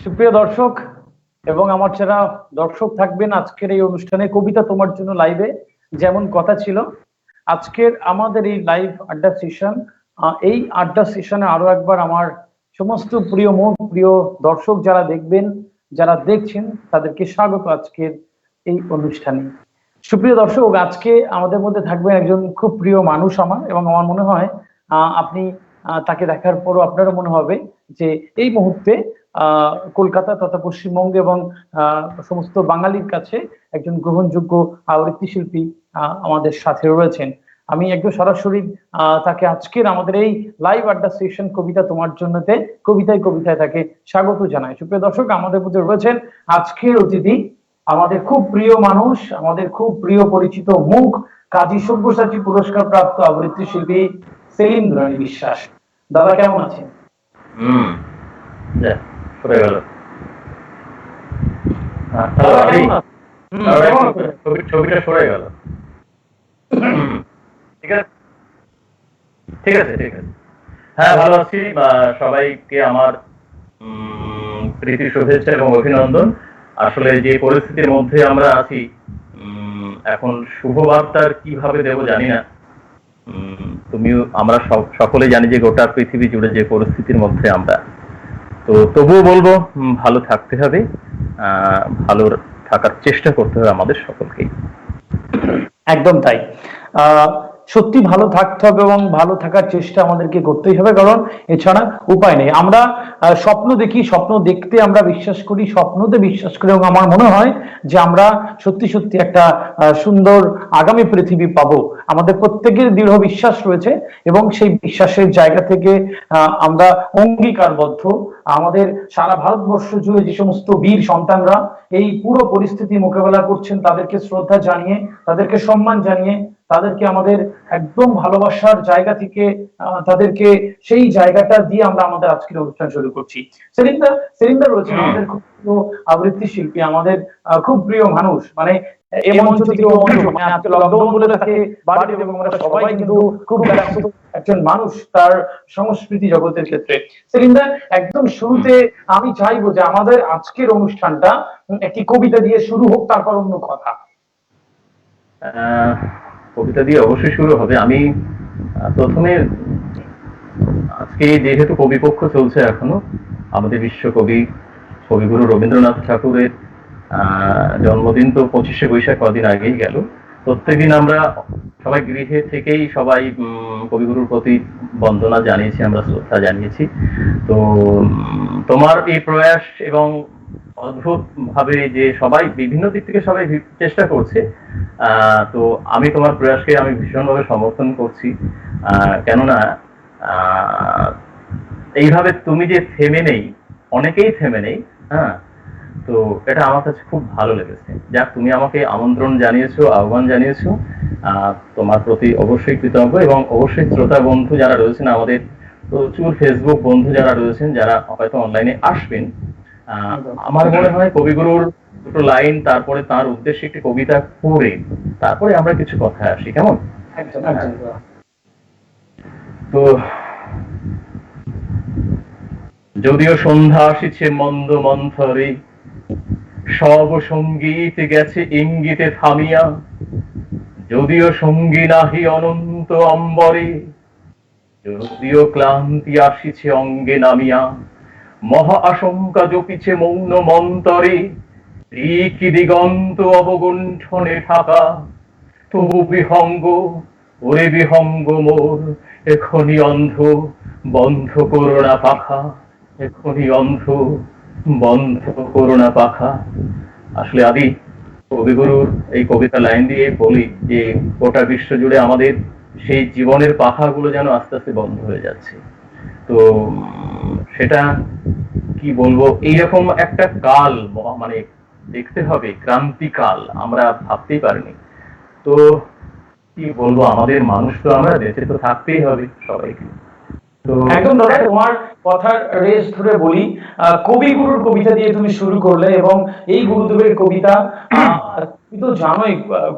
সুপ্রিয় দর্শক এবং আমার যারা দর্শক থাকবেন আজকের এই অনুষ্ঠানে কবিতা তোমার জন্য লাইভে, যেমন কথা ছিল আজকের আমাদের এই লাইভ আড্ডা সেশন, এই আড্ডা সেশনে আরো একবার আমার সমস্ত প্রিয় প্রিয় দর্শক যারা দেখবেন, যারা দেখছেন, তাদেরকে স্বাগত আজকের এই অনুষ্ঠানে। সুপ্রিয় দর্শক, আজকে আমাদের মধ্যে থাকবেন একজন খুব প্রিয় মানুষ আমার, এবং আমার মনে হয় আপনি তাকে দেখার পরও আপনারও মনে হবে যে এই মুহূর্তে কলকাতা তথা পশ্চিমবঙ্গে এবং সমস্ত বাঙালির কাছে একজন গ্রহণযোগ্য আবৃত্তি শিল্পী আমাদের সাথে রয়েছেন। আমি একদম সরাসরি তাকে আজকের আমাদের এই লাইভ আড্ডা সেশন কবিতা তোমার জন্যতে কবিতায় কবিতায় তাকে স্বাগত জানাই। সুপ্রিয় দর্শক, আমাদের মধ্যে রয়েছেন আজকের অতিথি, আমাদের খুব প্রিয় মানুষ, আমাদের খুব প্রিয় পরিচিত মুখ, কাজী সব্যসাচী পুরস্কার প্রাপ্ত আবৃত্তি শিল্পী সেলিম রানী বিশ্বাস। দাদা কেমন আছেন? ছবিটা সরে গেল। ঠিক আছে, ঠিক আছে, ঠিক আছে। হ্যাঁ, ভালো আছি। সবাইকে আমার প্রীতি শুভেচ্ছা এবং অভিনন্দন। আসলে যে পরিস্থিতির মধ্যে আমরা আছি, এখন শুভবার্তার কিভাবে দেব জানি না। তুমিও আমরা সকলে জানি যে গোটা পৃথিবী জুড়ে যে পরিস্থিতির মধ্যে আমরা, তো তবুও বলবো ভালো থাকতে হবে, ভালো থাকার চেষ্টা করতে হবে আমাদের সকলকেই। একদম তাই। সত্যি ভালো থাকতে হবে এবং ভালো থাকার চেষ্টা আমাদেরকে করতেই হবে, কারণ এছাড়া উপায় নেই। আমরা স্বপ্ন দেখি, স্বপ্ন দেখতে আমরা বিশ্বাস করি, স্বপ্নতে বিশ্বাস করি, এবং আমার মনে হয় যে আমরা সত্যি সত্যি একটা সুন্দর আগামী পৃথিবী পাবো। আমাদের প্রত্যেকের দৃঢ় বিশ্বাস রয়েছে এবং সেই বিশ্বাসের জায়গা থেকে আমরা অঙ্গীকারবদ্ধ। আমাদের সারা ভারতবর্ষ জুড়ে যে সমস্ত বীর সন্তানরা এই পুরো পরিস্থিতি মোকাবেলা করছেন, তাদেরকে শ্রদ্ধা জানিয়ে, তাদেরকে সম্মান জানিয়ে, তাদেরকে আমাদের একদম ভালোবাসার জায়গা থেকে তাদেরকে সেই জায়গাটা দিয়ে আমরা আমাদের আজকের অনুষ্ঠান শুরু করছি। সেলিমদা রয়েছেন আমাদের খুব প্রিয় আবৃত্তি শিল্পী, আমাদের খুব প্রিয় মানুষ। মানে এই মঞ্চ থেকে আজকে লকডাউন বলে তাকে বাড়িতে, এবং আমরা সবাই কিন্তু খুব ব্যস্ত একজন মানুষ তার সংস্কৃতি জগতের ক্ষেত্রে। সেলিমদা, একদম শুরুতে আমি চাইবো যে আমাদের আজকের অনুষ্ঠানটা একটি কবিতা দিয়ে শুরু হোক, তারপর অন্য কথা। কবিতা দিয়ে অবশ্যই শুরু হবে। আমি প্রথমে আজকে যেহেতু কবিপক্ষ চলছে এখনো, আমাদের বিশ্বকবি কবিগুরু রবীন্দ্রনাথ ঠাকুরের জন্মদিন তো 25শে বৈশাখ কদিন আগেই গেল। প্রত্যেকদিন আমরা সবাই গৃহে থেকেই সবাই কবিগুরুর প্রতি বন্দনা জানিয়েছি, আমরা শ্রদ্ধা জানিয়েছি। তো তোমার এই প্রয়াস এবং অদ্ভুত ভাবে যে সবাই বিভিন্ন দিক থেকে সবাই চেষ্টা করছে, তো আমি তোমার প্রয়াসকে আমি ভীষণভাবে সমর্থন করছি। কেননা এইভাবে তুমি যে থেমে নেই, অনেকেই থেমে নেই, হ্যাঁ, তো এটা আমার কাছে খুব ভালো লেগেছে। যাক, তুমি আমাকে আমন্ত্রণ জানিয়েছো, আহ্বান জানিয়েছো, তোমার প্রতি অবশ্যই কৃতজ্ঞ। এবং অবশ্যই শ্রোতা বন্ধু যারা রয়েছেন, আমাদের প্রচুর ফেসবুক বন্ধু যারা রয়েছেন, যারা হয়তো অনলাইনে আসবেন, আমার মনে হয় কবিগুরুর দুটো লাইন, তারপরে তার উদ্দেশ্যে একটি কবিতা পড়ে তারপরে আমরা কিছু কথায় আসি, কেমন? তো যদিও সন্ধ্যা আসিছে মন্দ মন্থরে, সব সঙ্গীত গেছে ইঙ্গিতে থামিয়া, যদিও সঙ্গী নাহি অনন্ত অম্বরে, যদিও ক্লান্তি আসিছে অঙ্গে নামিয়া, মহা আশঙ্কা জপিছে মৌন মন্তরে, কি দিগন্ত অবগুণ্ঠনে ঢাকা, তবু বিহঙ্গ, ওরে বিহঙ্গ মোর, এখনি অন্ধ, বন্ধ করোনা পাখা, এখনি অন্ধ, বন্ধ করোনা পাখা। আসলে আদি কবিগুরুর এই কবিতা লাইন দিয়ে বলি যে গোটা বিশ্ব জুড়ে আমাদের সেই জীবনের পাখাগুলো যেন আস্তে আস্তে বন্ধ হয়ে যাচ্ছে। তো সেটা কি বলবো, এইরকম একটা কাল মানে দেখতে হবে, ক্রান্তিকাল, আমরা ভাবতেই পারিনি। তো কি বলবো, আমাদের মানুষ তো আমরা বেঁচে তো থাকতেই হবে সবাইকে। একদম দাদা, তোমার কথার রেস ধরে বলি, কবিগুরুর কবিতা দিয়ে তুমি শুরু করলে এবং এই গুরুদেবের কবিতা, তুমি তো জানোই,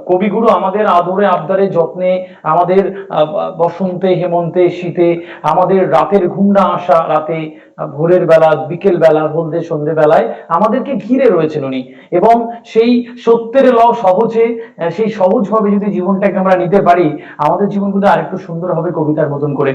কবিগুরু আমাদের আদরে আবদারে যত্নে, আমাদের বসন্তে হেমন্তে শীতে, আমাদের রাতের ঘুম না আসা রাতে, ভোরের বেলা বিকেল বেলা হলদে সন্ধে বেলায় আমাদেরকে ঘিরে রয়েছেন উনি। এবং সেই সত্যের ল সহজে, সেই সহজ ভাবে যদি জীবনটাকে আমরা নিতে পারি, আমাদের জীবন কিন্তু আরেকটু সুন্দর হবে কবিতার মতন করে।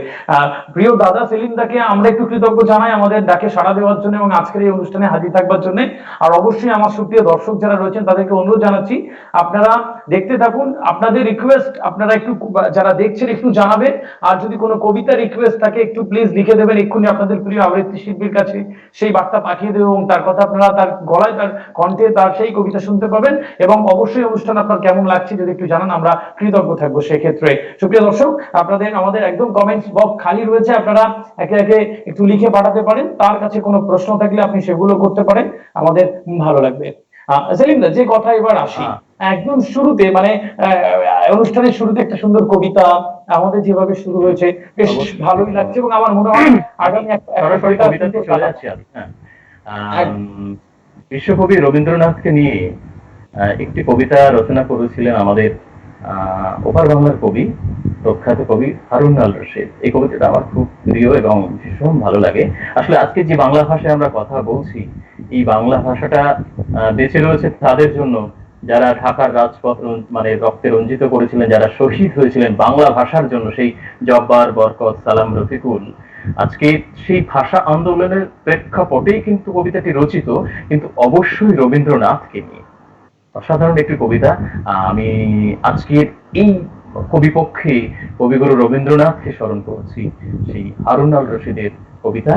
প্রিয় দাদা সেলিম দাকে আমরা একটু কৃতজ্ঞ জানাই আমাদের ডাকে সাড়া দেওয়ার জন্য এবং আজকের এই অনুষ্ঠানে হাজির থাকবার জন্য। আর অবশ্যই আমার সুপ্রিয় দর্শক যারা রয়েছেন তাদেরকে অনুরোধ জানাচ্ছি, আপনারা দেখতে থাকুন। আপনাদের রিকোয়েস্ট আপনারা একটু, যারা দেখছেন একটু জানাবেন, আর যদি কোনো কবিতা রিকোয়েস্ট থাকে একটু প্লিজ লিখে দেবেন এক্ষুনি আপনাদের প্রিয় আবৃত্তি শিল্পীর কাছে, সেই বার্তা পাঠিয়ে দেবেন এবং তার কথা আপনারা তার গলায় তার কণ্ঠে তার সেই কবিতা শুনতে পাবেন। এবং অবশ্যই অনুষ্ঠান আপনার কেমন লাগছে যদি একটু জানান, আমরা কৃতজ্ঞ থাকবো সেক্ষেত্রে। সুপ্রিয় দর্শক, আপনাদের আমাদের একদম কমেন্টস বক্স খালি রয়েছে, আপনারা একে একে একটু লিখে পাঠাতে পারেন, তার কাছে কোনো প্রশ্ন থাকলে আপনি সেগুলো করতে পারেন, আমাদের ভালো লাগবে। সেলিম দা, যে কথা এবার আসি, একদম শুরুতে মানে অনুষ্ঠানের শুরুতে একটা সুন্দর কবিতা আমাদের যেভাবে শুরু হয়েছে বেশ ভালোই লাগছে এবং আমার মনে হয় আগামী সরাসরি কবিতাতে চলে যাচ্ছি আমি। বিশ্বকবি রবীন্দ্রনাথকে নিয়ে একটি কবিতা রচনা করেছিলেন আমাদের ওপার বাংলার কবি, প্রখ্যাত কবি হারুন আল রশিদ। এই কবিতাটা আমার খুব প্রিয় এবং ভীষণ ভালো লাগে। আসলে আজকে যে বাংলা ভাষায় আমরা কথা বলছি, এই বাংলা ভাষাটা বেঁচে রয়েছে তাদের জন্য যারা ঢাকার রাজপথ মানে রক্তে রঞ্জিত করেছিলেন, যারা শহীদ হয়েছিলেন বাংলা ভাষার জন্য, সেই জব্বার, বরকত, সালাম, রফিকুল। আজকে সেই ভাষা আন্দোলনের প্রেক্ষাপটেই কিন্তু কবিতাটি রচিত, কিন্তু অবশ্যই রবীন্দ্রনাথকে নিয়ে। অসাধারণ একটি কবিতা। আমি আজকের এই কবিপক্ষে কবিগুরু রবীন্দ্রনাথকে স্মরণ করছি। সেই হারুন আল রশিদের কবিতা,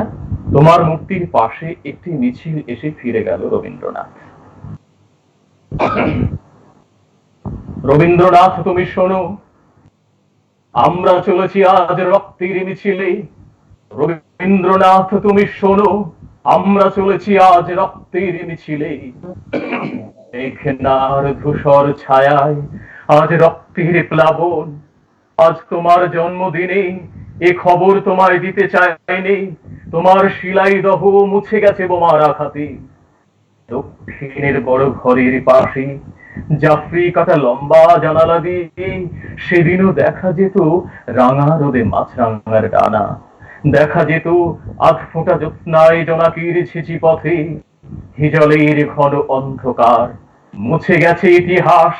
তোমার মুক্তির পাশে একটি মিছিল এসে ফিরে গেল রবীন্দ্রনাথ। রবীন্দ্রনাথ তুমি শোনো, আমরা চলেছি আজ রক্তের মিছিলে। রবীন্দ্রনাথ তুমি শোনো, আমরা চলেছি আজ রক্তের মিছিলে। মেঘনার ধূসর ছায়ায় আজ রক্তের প্লাবন। আজ তোমার জন্মদিনে এ খবর তোমায় দিতে চাইনি, তোমার শিলাই দহ মুছে গেছে বোমার আঘাতে। দক্ষিণের বড় ঘরের পাশে জাফরি কাটা লম্বা জানালা দিয়ে সেদিনও দেখা যেত রাঙা রোদে মাছরাঙার ডানা। দেখা যেত আধ ফোঁটা জ্যোৎস্নায় জোনাকির ছিচি পথে হিজলের ঘন অন্ধকার। মুছে গেছে ইতিহাস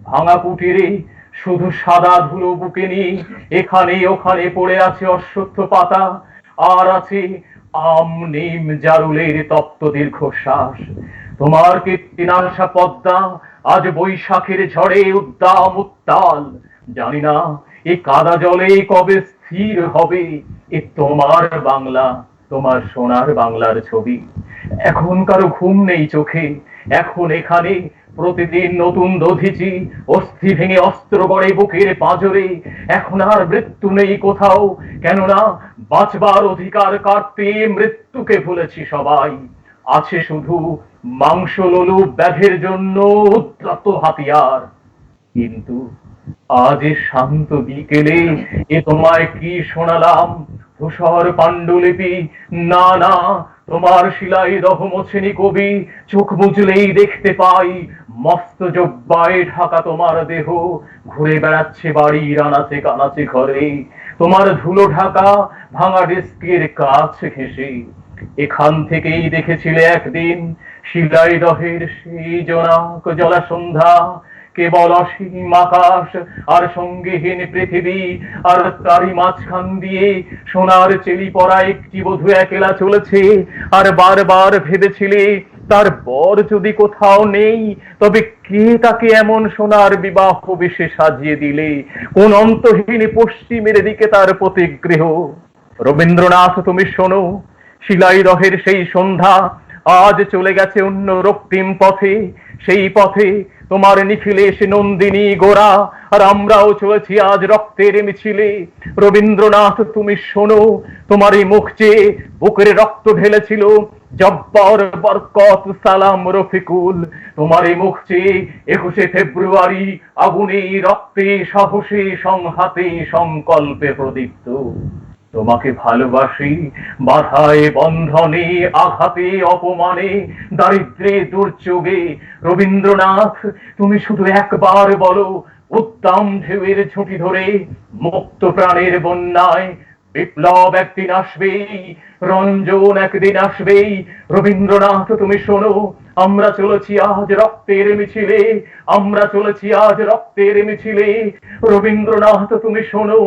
ভাঙা কুটিরে, শুধু সাদা ধুলো বুকে নিয়ে এখানে ওখানে পড়ে আছে অশ্বত্থ পাতা, আর আছে আম নিম জারুলের তপ্ত দীর্ঘশ্বাস। তোমার কীর্তিনাশা পদ্মা আজ বৈশাখের ঝড়ে উদ্দাম উত্তাল। জানি না এ কাদা জলে কবে স্থির হবে এ তোমার বাংলা, তোমার সোনার বাংলার ছবি। এখন কারো ঘুম নেই চোখে, এখন এখানে প্রতিদিন নতুন দধিচি, অস্থি ভেঙে অস্ত্র গড়ে বুকের পাঁজরে। এখন আর মৃত্যু নেই কোথাও, কেননা বাঁচবার অধিকার কাটতে মৃত্যুকে ভুলেছি সবাই। আছে শুধু মাংস লোলুপ ব্যাধের জন্য উদ্ধত হাতিয়ার। কিন্তু আজ শান্ত বিকেলে এ তোমায় কি শোনালাম? ধূসর পাণ্ডুলিপি না না, তোমার শিলাই দহ মোছেনি কবি। চোখ বুঝলেই দেখতে পাই মস্ত জব্বায় ঢাকা তোমার দেহ, ঘুরে বেড়াচ্ছে বাড়ির আনাচে কানাচে ঘরে। তোমার ধুলো ঢাকা ভাঙা ডেস্কের কাছ ঘেঁষে। এখান থেকেই দেখেছিলে একদিন শিলাই দহের সেই জোনাক জলা সন্ধ্যা। কেবল অসীম আকাশ আর সঙ্গীহীন পৃথিবী, আর তারই মাঝখান দিয়ে সোনার চেলি পরা একটি বধূ একলা চলেছে। আর বারবার ভেবেছিলে তার বর যদি কোথাও নেই, তবে কে তাকে এমন সোনার বিবাহ বেশে সাজিয়ে দিলে? কোন অন্তহীন পশ্চিমের দিকে তার প্রতিগৃহ? রবীন্দ্রনাথ তুমি শোনো, শিলাই দহের সেই সন্ধ্যা আজ চলে গেছে অন্য রক্তিম পথে। সেই পথে তোমার নিখিলে এসে নন্দিনী গোরা, আর আমরাও চলেছি আজ রক্তের মিছিলে। রবীন্দ্রনাথ তুমি শোনো, তোমার এই মুখ চেয়ে বুকের রক্ত ঢেলেছিল জব্বর, বরকত, সালাম, রফিকুল। তোমার এই মুখ চেয়ে 21শে ফেব্রুয়ারি আগুনে রক্তে সাহসে সংহাতে সংকল্পে প্রদীপ্ত। তোমাকে ভালোবাসি, বাধায় বন্ধনে, আঘাতে অপমানে, দারিদ্রে দুর্যোগে। রবীন্দ্রনাথ, তুমি শুধু একবার বলো, উদ্দাম ঢেউয়ের ঝুঁটি ধরে, মুক্ত প্রাণের বন্যায় বিপ্লব একদিন আসবেই, রঞ্জন একদিন আসবেই। রবীন্দ্রনাথ, তুমি শোনো, আমরা চলেছি আজ রক্তের মিছিলে, আমরা চলেছি আজ রক্তের মিছিলে। রবীন্দ্রনাথ, তুমি শোনো,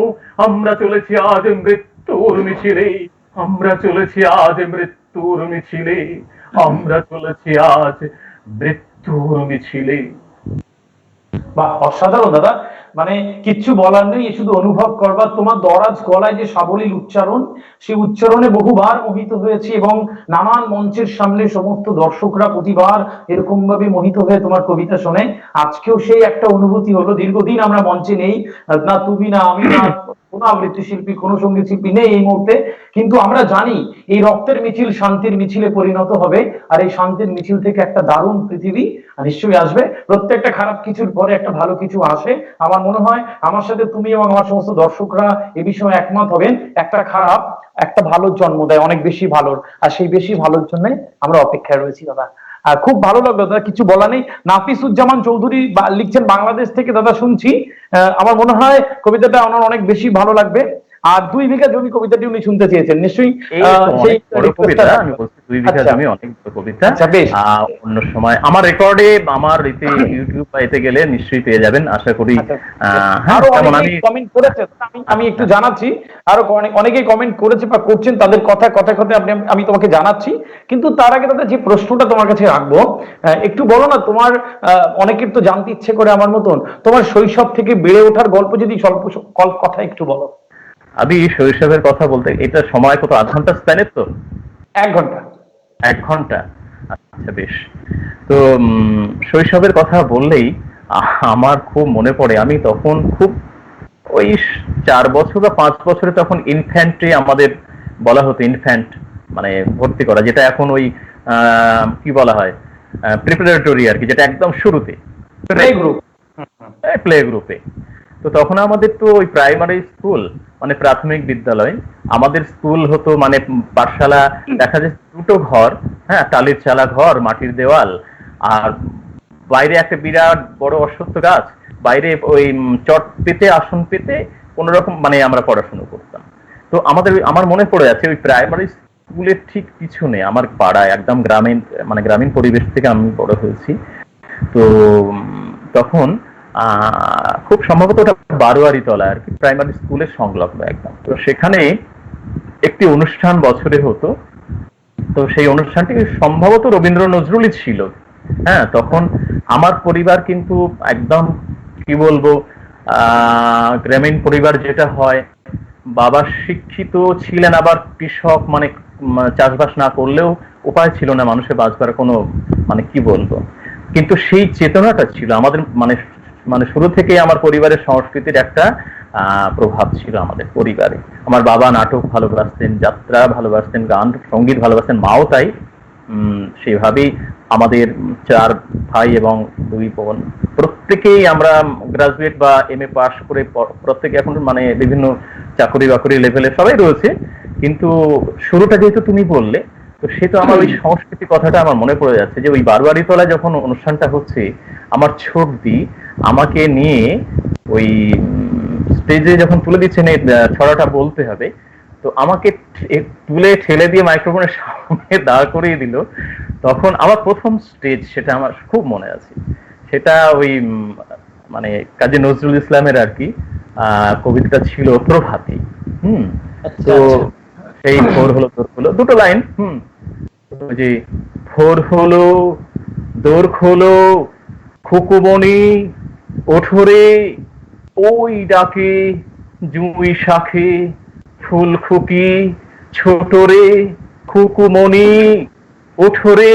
আমরা চলেছি আজ মৃত্যুর মিছিলে, আমরা চলেছি আজ মৃত্যুর মিছিলে, আমরা চলেছি আজ মৃত্যুর মিছিলে। বা অসাধারণ দাদা, মানে কিচ্ছু বলার নেই, শুধু অনুভব করবার। তোমার দরাজ গলায় যে সাবলীল উচ্চারণ, সেই উচ্চারণে বহুবার মোহিত হয়েছি, এবং নানান মঞ্চের সামনে সমস্ত দর্শকরা প্রতিবার এরকম ভাবে মোহিত হয়ে তোমার কবিতা শোনে। আজকেও সেই একটা অনুভূতি হলো। দীর্ঘদিন আমরা মঞ্চে নেই, না তুমি না আমি না কোনো আবৃত্তি শিল্পী, কোনো সঙ্গীত শিল্পী নেই এই মুহূর্তে, কিন্তু আমরা জানি এই রক্তের মিছিল শান্তির মিছিলে পরিণত হবে, আর এই শান্তির মিছিল থেকে একটা দারুণ পৃথিবী নিশ্চয়ই আসবে। প্রত্যেকটা খারাপ কিছুর পরে একটা ভালো কিছু আসে। আমার মনে হয় আমার সাথে তুমি এবং আমার সমস্ত দর্শকরা এ বিষয়ে একমত হবেন, একটা খারাপ একটা ভালোর জন্ম দেয়, অনেক বেশি ভালোর, আর সেই বেশি ভালোর জন্য আমরা অপেক্ষায় রয়েছি দাদা। খুব ভালো লাগলো দাদা, কিছু বলা নেই। নাফিসুজ্জামান চৌধুরী লিখছেন বাংলাদেশ থেকে, দাদা শুনছি। আমার মনে হয় কবিতাটা ওনার অনেক বেশি ভালো লাগবে। আর 2 বিঘা জমি কবিতাটি উনি শুনতে চেয়েছেন নিশ্চয়ই। সেই কবিতা আমি বলছি 2 বিঘা জমি অনেক কবিতা। বেশ, অন্য সময় আমার রেকর্ডে, আমার এতে ইউটিউব পাইতে গেলে নিশ্চয়ই পেয়ে যাবেন আশা করি। আরো অনেকেই কমেন্ট করেছে, আমি একটু জানাচ্ছি। আরো অনেকেই কমেন্ট করেছে বা করছেন, তাদের কথা আমি তোমাকে জানাচ্ছি। কিন্তু তার আগে দাদা যে প্রশ্নটা তোমার কাছে রাখবো, একটু বলো না তোমার, অনেকের তো জানতে ইচ্ছে করে আমার মতন, তোমার শৈশব থেকে বেড়ে ওঠার গল্প যদি স্বল্প কথা একটু বলো। আমি শৈশবের কথা বলতে, এটা সময় কত, 8 ঘন্টা স্প্যানের তো? 1 ঘন্টা। 1 ঘন্টা, আচ্ছা বেশ। তো শৈশবের কথা বললেই আমার খুব মনে পড়ে, আমি তখন খুব ওই 4 বছর বা 5 বছরে তখন ইনফ্যান্টে আমাদের বলা হতো, ইনফ্যান্ট মানে ভর্তি করা, যেটা এখন ওই কি বলা হয় প্রিপারেটরি আর কি, যেটা একদম শুরুতে প্লে গ্রুপে। তো তখন আমাদের তো ওই প্রাইমারি স্কুল মানে প্রাথমিক বিদ্যালয়, আমাদের স্কুল হতো মানে পাঠশালা, দেখা যায় 2টো ঘর, হ্যাঁ, টালির চালা ঘর, মাটির দেওয়াল, আর বাইরে একটা বিরাট বড় অশ্বত্থ গাছ, বাইরে ওই চট পেতে আসন পেতে কোন রকম মানে আমরা পড়াশোনা করতাম। তো আমার মনে পড়ে যাচ্ছে ওই প্রাইমারি স্কুলের ঠিক পিছনে আমার পাড়ায়, একদম গ্রামীণ পরিবেশ থেকে আমি বড় হয়েছি। তো তখন খুব সম্ভবত ওটা বারোয়ারি তলা আর কি, প্রাইমারি স্কুলের সংলগ্ন একদম। তো সেখানে একটি অনুষ্ঠান বছরে হতো, তো সেই অনুষ্ঠানটি সম্ভবত রবীন্দ্র নজরুলই ছিল। হ্যাঁ, তখন আমার পরিবার কিন্তু একদম কি বলবো গ্রামীণ পরিবার যেটা হয়, বাবা শিক্ষিত ছিলেন, আবার কৃষক, মানে চাষবাস না করলেও উপায় ছিল না মানুষের বাঁচবার কোনো, মানে কি বলবো, কিন্তু সেই চেতনাটা ছিল আমাদের, মানে শুরু থেকে আমার পরিবারের সংস্কৃতির একটা প্রভাব ছিল আমাদের পরিবারে। আমার বাবা নাটক ভালোবাসতেন, যাত্রা ভালোবাসতেন, গান সঙ্গীত ভালোবাসতেন, মাও তাই। সেইভাবেই আমাদের 4 ভাই এবং 2 বোন, প্রত্যেকেই আমরা গ্রাজুয়েট বা MA পাস করে প্রত্যেকে এখন মানে বিভিন্ন চাকরি বাকরি লেভেলে সবাই রয়েছে। কিন্তু শুরুটা যেহেতু তুমি বললে, তো সে তো আমার ওই সংস্কৃতি কথাটা আমার মনে পড়ে যাচ্ছে, যে ওই বারবারি তলায় যখন অনুষ্ঠানটা হচ্ছে, আমার ছোট দি আমাকে নিয়ে ওই স্টেজে যখন তুলে দিচ্ছেন ছড়াটা বলতে হবে, তো আমাকে তুলে ঠেলে দিয়ে মাইক্রোফোনের সামনে দাঁড় করিয়ে দিল। তখন আমার প্রথম স্টেজ, সেটা আমার খুব মনে আছে। সেটা ওই মানে কাজী নজরুল ইসলামের আর কি কবিতা ছিল প্রভাতী। তো সেই ভোর হলো দোর হলো, 2টো লাইন, যে ভোর হলো দোর খোলো খুকুমণি ওঠরে, ওই ডাকে জুঁই শাখে ফুল খুকি ছোট রে, খুকুমণি ওঠরে,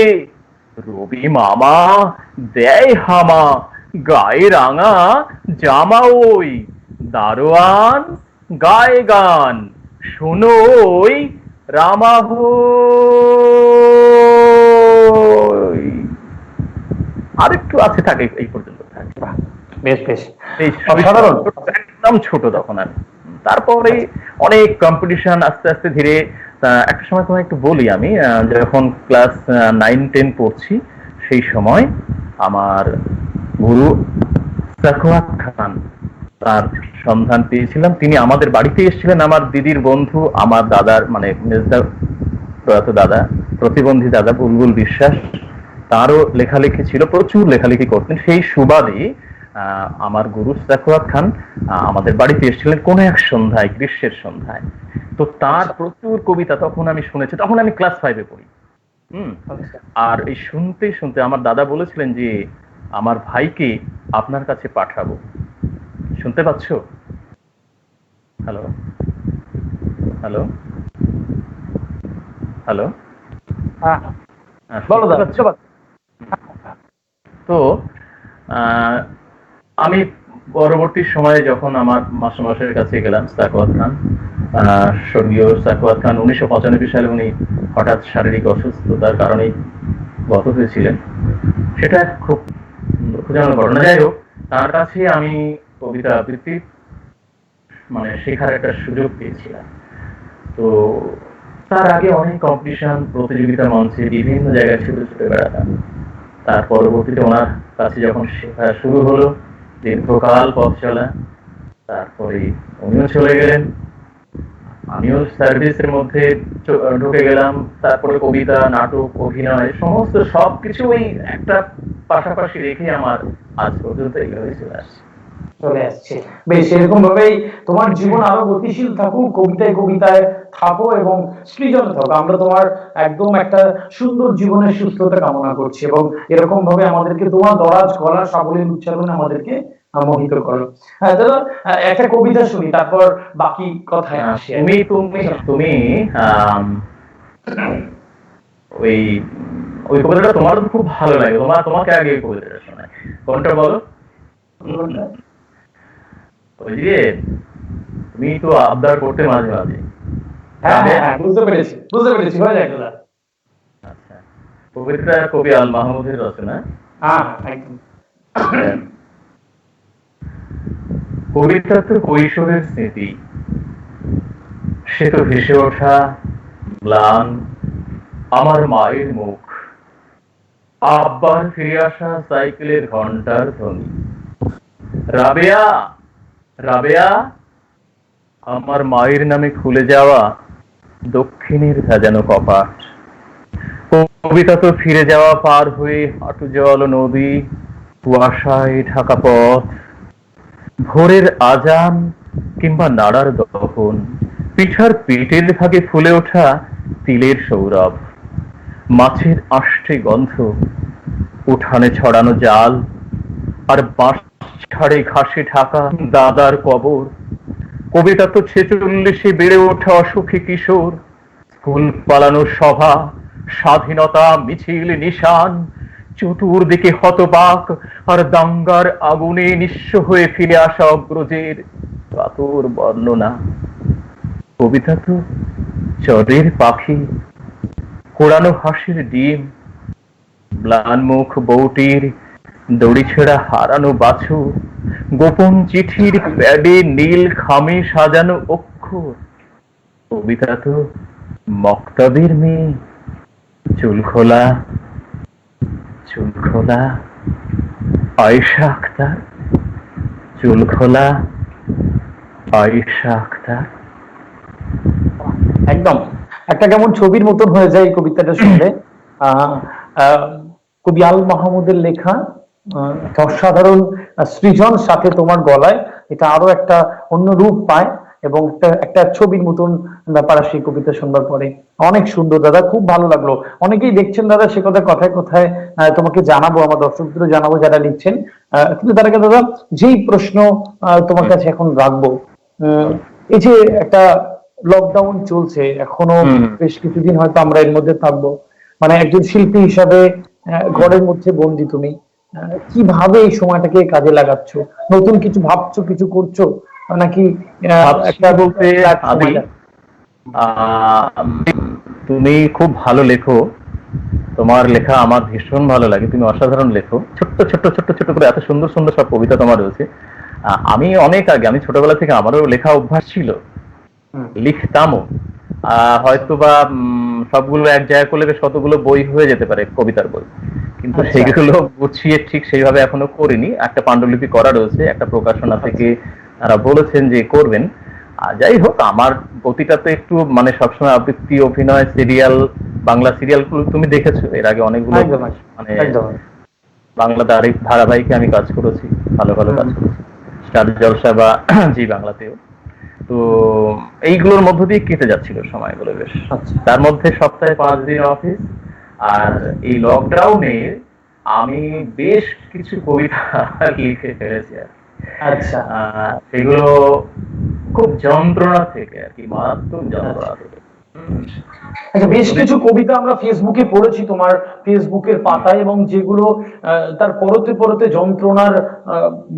রবি মামা দেয় হামা, গায়ে রাঙা জামা, ওই দারোয়ান গায়ে গান, শোনো ওই রামা হই। আরেকটু আছে, থাকে এই পর্যন্ত থাকে। বেশ বেশ এই সাধারণ, একদম ছোট তখন। আর তারপরে অনেক কম্পিটিশন, আস্তে আস্তে ধীরে একটা সময় তোমায় একটু বলি, আমি যখন ক্লাস 9-10 পড়ছি সেই সময় আমার গুরু সাখাওয়াত খান, তার সন্ধান পেয়েছিলাম। তিনি আমাদের বাড়িতে এসেছিলেন, আমার দিদির বন্ধু, আমার দাদার মানে মেজদা প্রয়াত দাদা, প্রতিবন্ধী দাদা বুলবুল বিশ্বাস, তারও লেখালেখি ছিল, প্রচুর লেখালেখি করতেন। সেই সুবাদে আমার গুরু সাখাওয়াত খান আমাদের বাড়িতে এসেছিলেন কোন এক সন্ধ্যায়, গ্রীষ্মের সন্ধ্যায়। তো তার প্রচুর কবিতা তখন আমি শুনেছি, তখন আমি ক্লাস 5-এ পড়ি। আর এই শুনতে শুনতে আমার দাদা বলেছিলেন যে আমার ভাইকে আপনার কাছে পাঠাবো। শুনতে পাচ্ছ? হ্যালো হ্যালো হ্যালো, বলো দাদা। তো আমি পরবর্তী সময়ে যখন আমার মাস্টারমশাইয়ের কাছে গেলাম, সাখাওয়াত খান, স্বর্গীয় সাখাওয়াত খান 1995 সালে উনি হঠাৎ শারীরিক অসুস্থতার কারণে গত হয়েছিলেন। সেটা খুব দুঃখজনক ঘটনা। যাই হোক, তার কাছে আমি কবিতা আবৃত্তি মানে শেখার একটা সুযোগ পেয়েছিলাম। তো তার আগে অনেক কম্পিটিশন, প্রতিযোগিতা মঞ্চে বিভিন্ন জায়গায় ছুটে ছুটে বেড়াতাম। তার পরবর্তীতে ওনার কাছে যখন শেখা শুরু হলো, দীর্ঘকাল পথ চলা, তারপরে উনিও চলে গেলেন, আমিও সার্ভিসের মধ্যে ঢুকে গেলাম। তারপরে কবিতা, নাটক, অভিনয় সমস্ত সবকিছু ওই একটা পাশাপাশি রেখে আমার আজ পর্যন্ত এইভাবে চলে আসছে। বেশ, এরকম ভাবেই তোমার জীবন আরো গতিশীল থাকুক, কবিতায় কবিতায় থাকো এবং সৃজন থাকো। আমরা তোমার একদম একটা সুন্দর জীবনের সুস্থতা কামনা করছি এবং এরকম ভাবে আমাদেরকে তোমার দরাজ গলা সাবলীল উচ্চারণে আমাদেরকে মোহিত করো। হ্যাঁ দাদা, একটা কবিতা শুনি, তারপর বাকি কথায় আসি। তুমি তুমি তুমি ওই ওই কবিতাটা তোমার খুব ভালো লাগে, তোমাকে আগে ওই কবিতাটা শোনায়। কোনটা বলো? ওই যে তুমি তো আবদার করতে মাঝে মাঝে। হ্যাঁ, বুঝতে পেরেছি হয়ে যায় দাদা। আচ্ছা, কবিতাটা কবি আল মাহমুদের রচনা। একদম। কবিতা তো কৈশোরের স্মৃতি, সে তো ভেসে ওঠা ম্লান আমার মায়ের মুখ, আব্বার ফিরে আসা সাইকেলের ঘন্টার ধ্বনি, রাবেয়া রাবেয়া, আমার মায়ের নামে খুলে যাওয়া দক্ষিণের সাজানো কপাট। কবিতা তো ফিরে যাওয়া পার হয়ে হাঁটু জল নদী, কুয়াশায় ঢাকা পথ, ভোরের আজান কিংবা নাড়ার দহন, পিঠার পেটের ভাগে ফুলে ওঠা তিলের সৌরভ, মাছের আষ্টে গন্ধ, উঠানে ছড়ানো জাল, আর বাঁশ ছাড়ে ঘাসে ঢাকা দাদার কবর। কবিতা তো 46-এ বেড়ে ওঠা অসুখী কিশোর, স্কুল পালানোর সভা, স্বাধীনতা মিছিল নিশান, চতুর্দিকে হতবাক আর দাঙ্গার আগুনে নিঃস্ব হয়ে ফিরে আসা অগ্রজের কাতর বর্ণনা। কবিতা তো চরের পাখি, কোড়ানো হাসির ডিম, ম্লান মুখ বউটির, দড়ি ছেঁড়া হারানো বাছুর, গোপন চিঠির প্যাডে নীল খামে সাজানো অক্ষর। কবিতা তো মক্তবের মেয়ে, চুল খোলা আয়েশা আক্তার, চুল খোলা আয়েশা আক্তার। একদম একটা কেমন ছবির মতন হয়ে যায় কবিতাটা শুনলে। কবি আল মাহমুদের লেখা, একটা অসাধারণ সৃজন, সাথে তোমার গলায় এটা আরো একটা অন্য রূপ পায় এবং একটা ছবির মতন ব্যাপার আসে কবিতা শুনবার পরে। অনেক সুন্দর দাদা, খুব ভালো লাগলো। অনেকেই দেখছেন দাদা, সে কথা কথায় কথায় তোমাকে জানাবো, আমার দর্শকদের জানাবো যারা লিখছেন। কিন্তু তার আগে দাদা, যেই প্রশ্ন তোমার কাছে এখন রাখবো, এই যে একটা লকডাউন চলছে এখনো, বেশ কিছুদিন হয়তো আমরা এর মধ্যে থাকবো, মানে একজন শিল্পী হিসাবে ঘরের মধ্যে বন্দি তুমি, কিভাবে এই সময়টাকে কাজে লাগাচ্ছ? নতুন কিছু ভাবছো, কিছু করছো নাকি? একটা বলতে তুমি খুব ভালো লেখো, তোমার লেখা আমার ভীষণ ভালো লাগে, তুমি অসাধারণ লেখো, ছোট্ট ছোট্ট ছোট্ট ছোট্ট করে এত সুন্দর সুন্দর সব কবিতা তোমার রয়েছে। আমি অনেক আগে, আমি ছোটবেলা থেকে আমারও লেখা অভ্যাস ছিল, হুম। লিখতামও। হয়তো বা সবগুলো এক জায়গায় করলে বেশ কতগুলো বই হয়ে যেতে পারে, কবিতার বই, কিন্তু আচ্ছা। সেগুলো গুছিয়ে ঠিক সেইভাবে এখনো করিনি। একটা পাণ্ডুলিপি করা রয়েছে, একটা প্রকাশনা থেকে তারা বলেছেন যে করবেন। যাই হোক, আমার গতিটা তো একটু মানে সবসময় আবৃত্তি, অভিনয়, সিরিয়াল, বাংলা সিরিয়াল তুমি দেখেছো এর আগে অনেকগুলো, একদম মানে একদম। বাংলা ধারাবাহিকে আমি কাজ করেছি, ভালো ভালো কাজ হুম। করেছি, স্টার জলসা বা জি বাংলাতেও। তো এইগুলোর মধ্য দিয়ে কেটে যাচ্ছিল সময়গুলো বেশ। আচ্ছা তার মধ্যে সপ্তাহে 5 দিন অফিস, আর এই লকডাউনে আমি বেশ কিছু কবিতা লিখে ফেলেছি আর কি। আচ্ছা সেগুলো খুব যন্ত্রণা থেকে আর কি, মারাত্মক আচ্ছা। যন্ত্রণা থেকে। আচ্ছা, বেশ কিছু কবিতা আমরা ফেসবুকে পড়েছি তোমার ফেসবুকের পাতায়, এবং যেগুলো তার পরতে পরতে যন্ত্রণার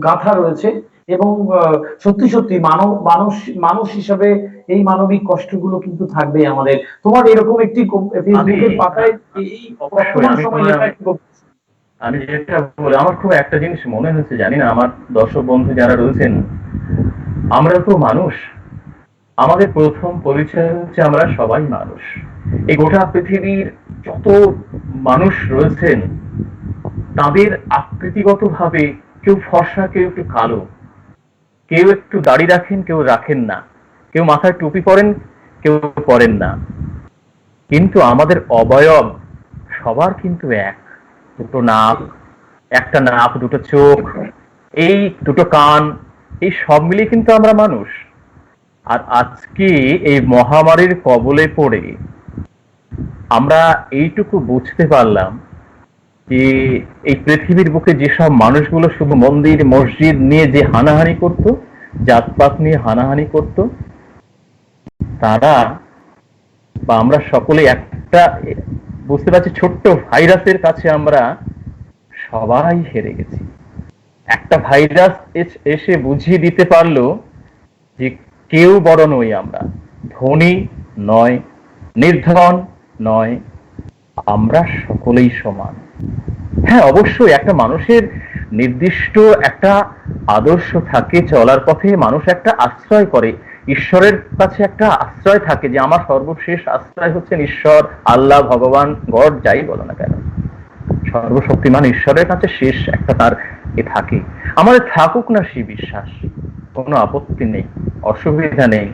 গাথা রয়েছে, এবং সত্যি সত্যি মানুষ মানুষ হিসাবে এই মানবিক কষ্টগুলো কিন্তু থাকবে আমাদের। তোমার এরকম একটি আমি ফেসবুকের পাতায় এই অবশ্যই, বর্তমান আমি সময় তোমার লেখা একটি কবিতা। আমি যেটা বলি, আমার খুব একটা জিনিস মনে হচ্ছে, জানি না আমার দর্শক বন্ধু যারা রয়েছেন, আমরা তো মানুষ। আমাদের প্রথম পরিচয় হচ্ছে আমরা সবাই মানুষ। এই গোটা পৃথিবীর যত মানুষ রয়েছেন, তাদের আকৃতিগত ভাবে কেউ ফর্সা, কেউ একটু কালো, কেউ একটু দাড়ি রাখেন, কেউ রাখেন না, কেউ মাথায় টুপি পরেন, কেউ পরেন না, কিন্তু আমাদের অবয়ব সবার কিন্তু এক। দুটো নাক, একটা নাক, দুটো চোখ, এই দুটো কান, এই সব মিলিয়ে কিন্তু আমরা মানুষ। আর আজকে এই মহামারীর কবলে পড়ে আমরা এইটুকু বুঝতে পারলাম যে এই পৃথিবীর বুকে যেসব মানুষগুলো শুধু মন্দির মসজিদ নিয়ে যে হানাহানি করত, জাতপাত নিয়ে হানাহানি করত, তারা বা আমরা সকলে একটা, বুঝতে পারছি, ছোট্ট ভাইরাসের কাছে আমরা সবাই হেরে গেছি। একটা ভাইরাস এসে বুঝিয়ে দিতে পারলো যে কেউ বড় নই আমরা, ধনী নয়, নির্ধন নয়, আমরা সকলেই সমান। হ্যাঁ, অবশ্যই একটা মানুষের নির্দিষ্ট একটা আদর্শ থাকে, চলার পথে মানুষ একটা আশ্রয় করে, ঈশ্বরের কাছে একটা আশ্রয় থাকে, যে আমার সর্বশেষ আশ্রয় হচ্ছেন ঈশ্বর, আল্লাহ, ভগবান, গড, যাই বলো না কেন, সর্বশক্তিমান ঈশ্বরের কাছে শেষ একটা তার থাকে। আমাদের থাকুক না সেই বিশ্বাস, কোনো আপত্তি নেই, অসুবিধা নেই,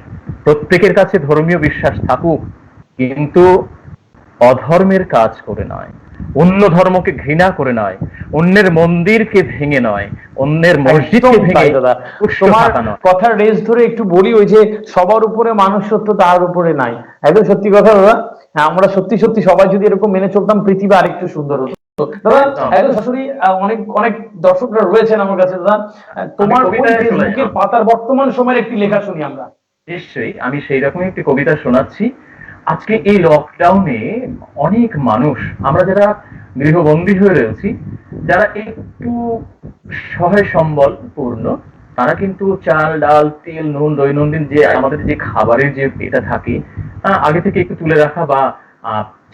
প্রত্যেকের কাছে ধর্মীয় বিশ্বাস থাকুক, কিন্তু অধর্মের কাজ করে নয়, অন্য ধর্মকে ঘৃণা করে নয়, অন্যের মন্দিরকে ভেঙে নয়, অন্যের মসজিদকে ভেঙে দাদা, পুষ্ট তোমার থাকা নয়। কথার রেস ধরে একটু বলি, ওই যে সবার উপরে মানুষত্ব, তার উপরে নাই। একদম সত্যি কথা দাদা। আমরা সত্যি সত্যি সবাই যদি এরকম মেনে চলতাম, পৃথিবী আরেকটু সুন্দর হতো। দাদা, একদম সরাসরি অনেক অনেক দর্শকরা রয়েছেন আমার কাছে দাদা। তোমার ওই ফেসবুকের পাতার বর্তমান সময়ের একটি লেখা শুনি আমরা। নিশ্চয়ই, আমি সেই রকম একটি কবিতা শোনাচ্ছি। আজকে এই লকডাউনে অনেক মানুষ, আমরা যারা গৃহবন্দী হয়ে রয়েছি, যারা একটু সহায় সম্বল পূর্ণ, তারা কিন্তু চাল, ডাল, তেল, নুন, দৈনন্দিন যে আমাদের যে খাবারের যে এটা থাকে, আগে থেকে একটু তুলে রাখা, বা